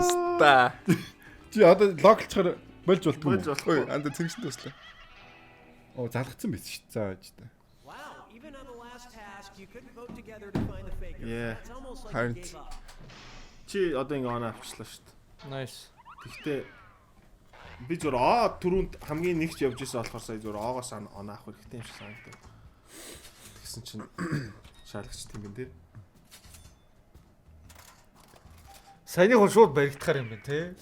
Ста. Чи одоо логлчхоор болж болтгүй Болж юу? Ой, болохгүй. анда тэнгисэнд туслаа. Оо залгацсан байсан шүү дээ. За аж та. Wow, even on the last task, you couldn't vote together to find the faker. Yeah. It's almost like Харин you gave up. Чи одоо ингээ оноо авчлаа шүү дээ. Nice. Гэхдээ би зур түрүүнд хамгийн нэгч явж исэн болохоор сая зур оогоос оноо авах хэрэгтэй юм шиг санагдав. Тэгсэн чинь шаалагч тийм юм дээ. Саяны хүн шууд баригдахаар юм байна те.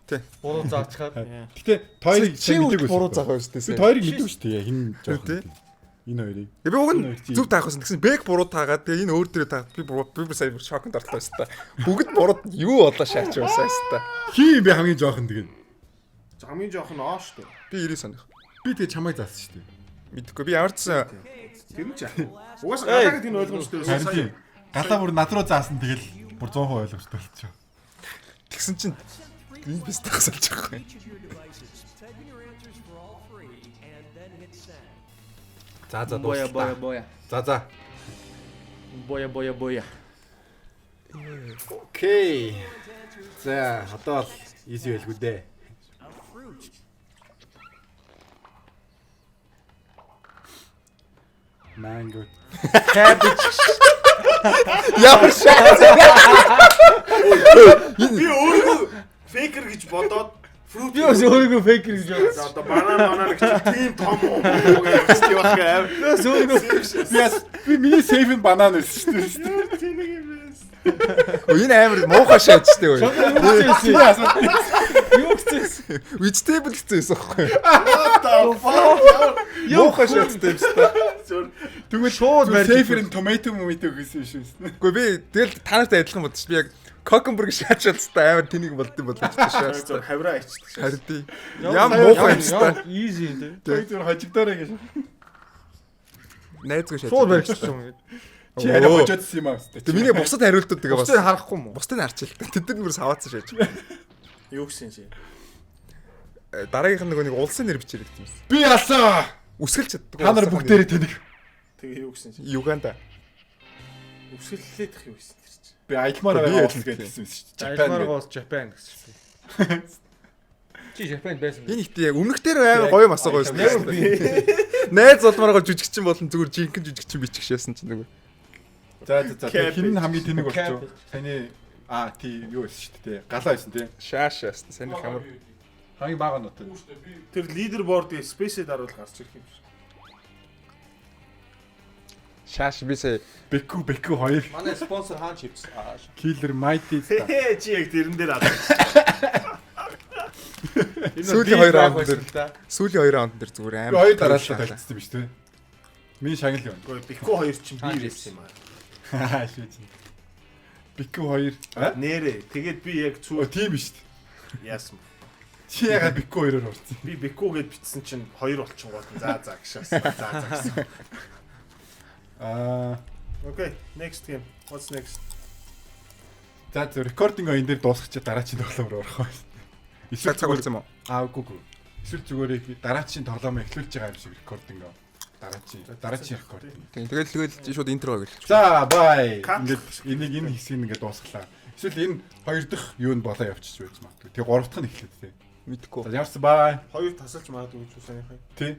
Тий. Буруу заачхаар. Гэтэ тойрыг Чи мэдээгүй буруу заах байж Би тээ. тойрыг мэдээгүй шүү дээ. Хин жоох. Тий. Энэ хоёрыг. Би уг нь зүв таахсан. Тэгсэн бэг буруу таагаад тэгээ энэ өөр дөрөө таагаад би сая шоконд ортлоо шүү дээ. Бүгд бурууд юу болоо шаач байсан шүү дээ. Хин би хамгийн жоохон тэгээд. Хамгийн жоох нь оо шүү дээ. Би 90 санах. Би тэгээ чамайг заасан шүү дээ. Мэдхгүй би ямар ч сан Тэр нь ч яах вэ? Угаасаа гадаагаад энэ ойлгомжтой байсан. Харин тийм. Галаа бүр над руу заасан тэгэл бүр 100% ойлгомжтой болчихоо. тэгсэн чинь энэ бис тахсалж байгаа юм. Each of your devices. Type in your answers for all three and then hit send. За Боя боя боя. За. Боя боя боя. Окей. За одоо л easy байлгүй дээ. A fruit. Mango. Ямар шаац. Би өөрөө фейкер гэж бодоод fruit Би бас өөрийгөө фейкер гэж за бодсон. одоо банан гэж тийм том уу гэж явах гэх юм. Бас өөрийгөө Би миний сейф банан байсан шүү дээ. Тийм нэг юм байна. Энэ амар муухай шаачтай үү. юу гэсэн. Vegetable гэсэн байхгүй. Яа. Муухай шаачтай юм шүү. Тэгвэл Шууд барьж сейфэр томато момито гэсэн шүү дээ. Гэхдээ би тэгэл та нартай адилхан бодчих. Би яг кокенберг шаачаалцтай амар тэнийг болдсон болж байна шүү. Хавраа ичдэг. Харин тий. Ям муухай юм шүү. Easy те. Тэг зүгээр хожигдоорой гэж. Найзгүй шаач. Шууд баригдчихсан юм гээд. Чи арай хожоодсон юм аа өстэй. Тэг миний бусад хариултууд тэгээ бас Бусдыг харахгүй юм уу? бусдыг харчил. Тэд нар бүр саваацсан шааж. Юу гэсэн чи? Дараагийнх нь нэг улсын нэр бичээрэй гэсэн юм. Би алсаа. Үсгэлж чаддаг. Та нар бүгдээрээ тэнийг. Тэгээ юу гэсэн чи? Юганда. Үсгэллээдэх юу гэсэн тэр чи? Би аялмаар Би байгаа ялсан гэсэн юм шүү дээ. Айлмаргоос Japan гэсэн. Чи Japan байсан. Энэ ихтэй яг өмнөхдөр амар гоё мас гоё байсан. Найз болмоор гоо жүжигчин болон зүгээр жинхэнэ жүжигчин бичих шээсэн чинь нөгөө. За. Хин хамгийн тэнэг болчихоо. Таны тий юу байсан шүү дээ. Галаа байсан тий. Шааш яасан. Сайн хамар. Хамгийн бага нот. Тэр лидербордыг спейсэд харуул гарч ирэх юм шиг. Шааш бисээ. Бэкку 2. Манай спонсор хаан чипс. Killer Mighty. Чи яг тэрэн дээр алаа. Сүүлийн 2 раунд дээр сүүлийн 2 раунд дээр зүгээр Би амар. 2 дараалал тавьчихсан юм шүү дээ. Миний шагнал юм. Гэхдээ Бико 2 чинь би ирсэн юм аа. Шийдэж. Бэкку 2. Нэрээ. Тэгээд би яг Оо цүү тийм шүү дээ. яасан. Чи ягаад Бэкку 2-оор орсон? Би Бико гэд бичсэн чинь 2 болчихсон гол. За гişсэн. За гэсэн. Okay, next game. What's next? За рекординг энэ дээр дуусгачих дараачийн тоглоомор орох байна. Эсвэл цаг болсон юм уу? Үгүй. Эсвэл зүгээр дараачийн тоглоом эхлүүлж байгаа юм шиг рекординг. Дараачийн рекординг. Тэгэл шууд интро гэлж. За бай. Cut. Ингээд энийг энэ хэсгийг ингээд дуусглаа. Эсвэл энэ хоёр дахь юу нь болоо явчих байж магадгүй. Тэгээ гурав дахь нь эхлэв тий. Мэдхгүй. За ямарсан бай. Хоёр тасалж магадгүй ч үсэний хай. Тий.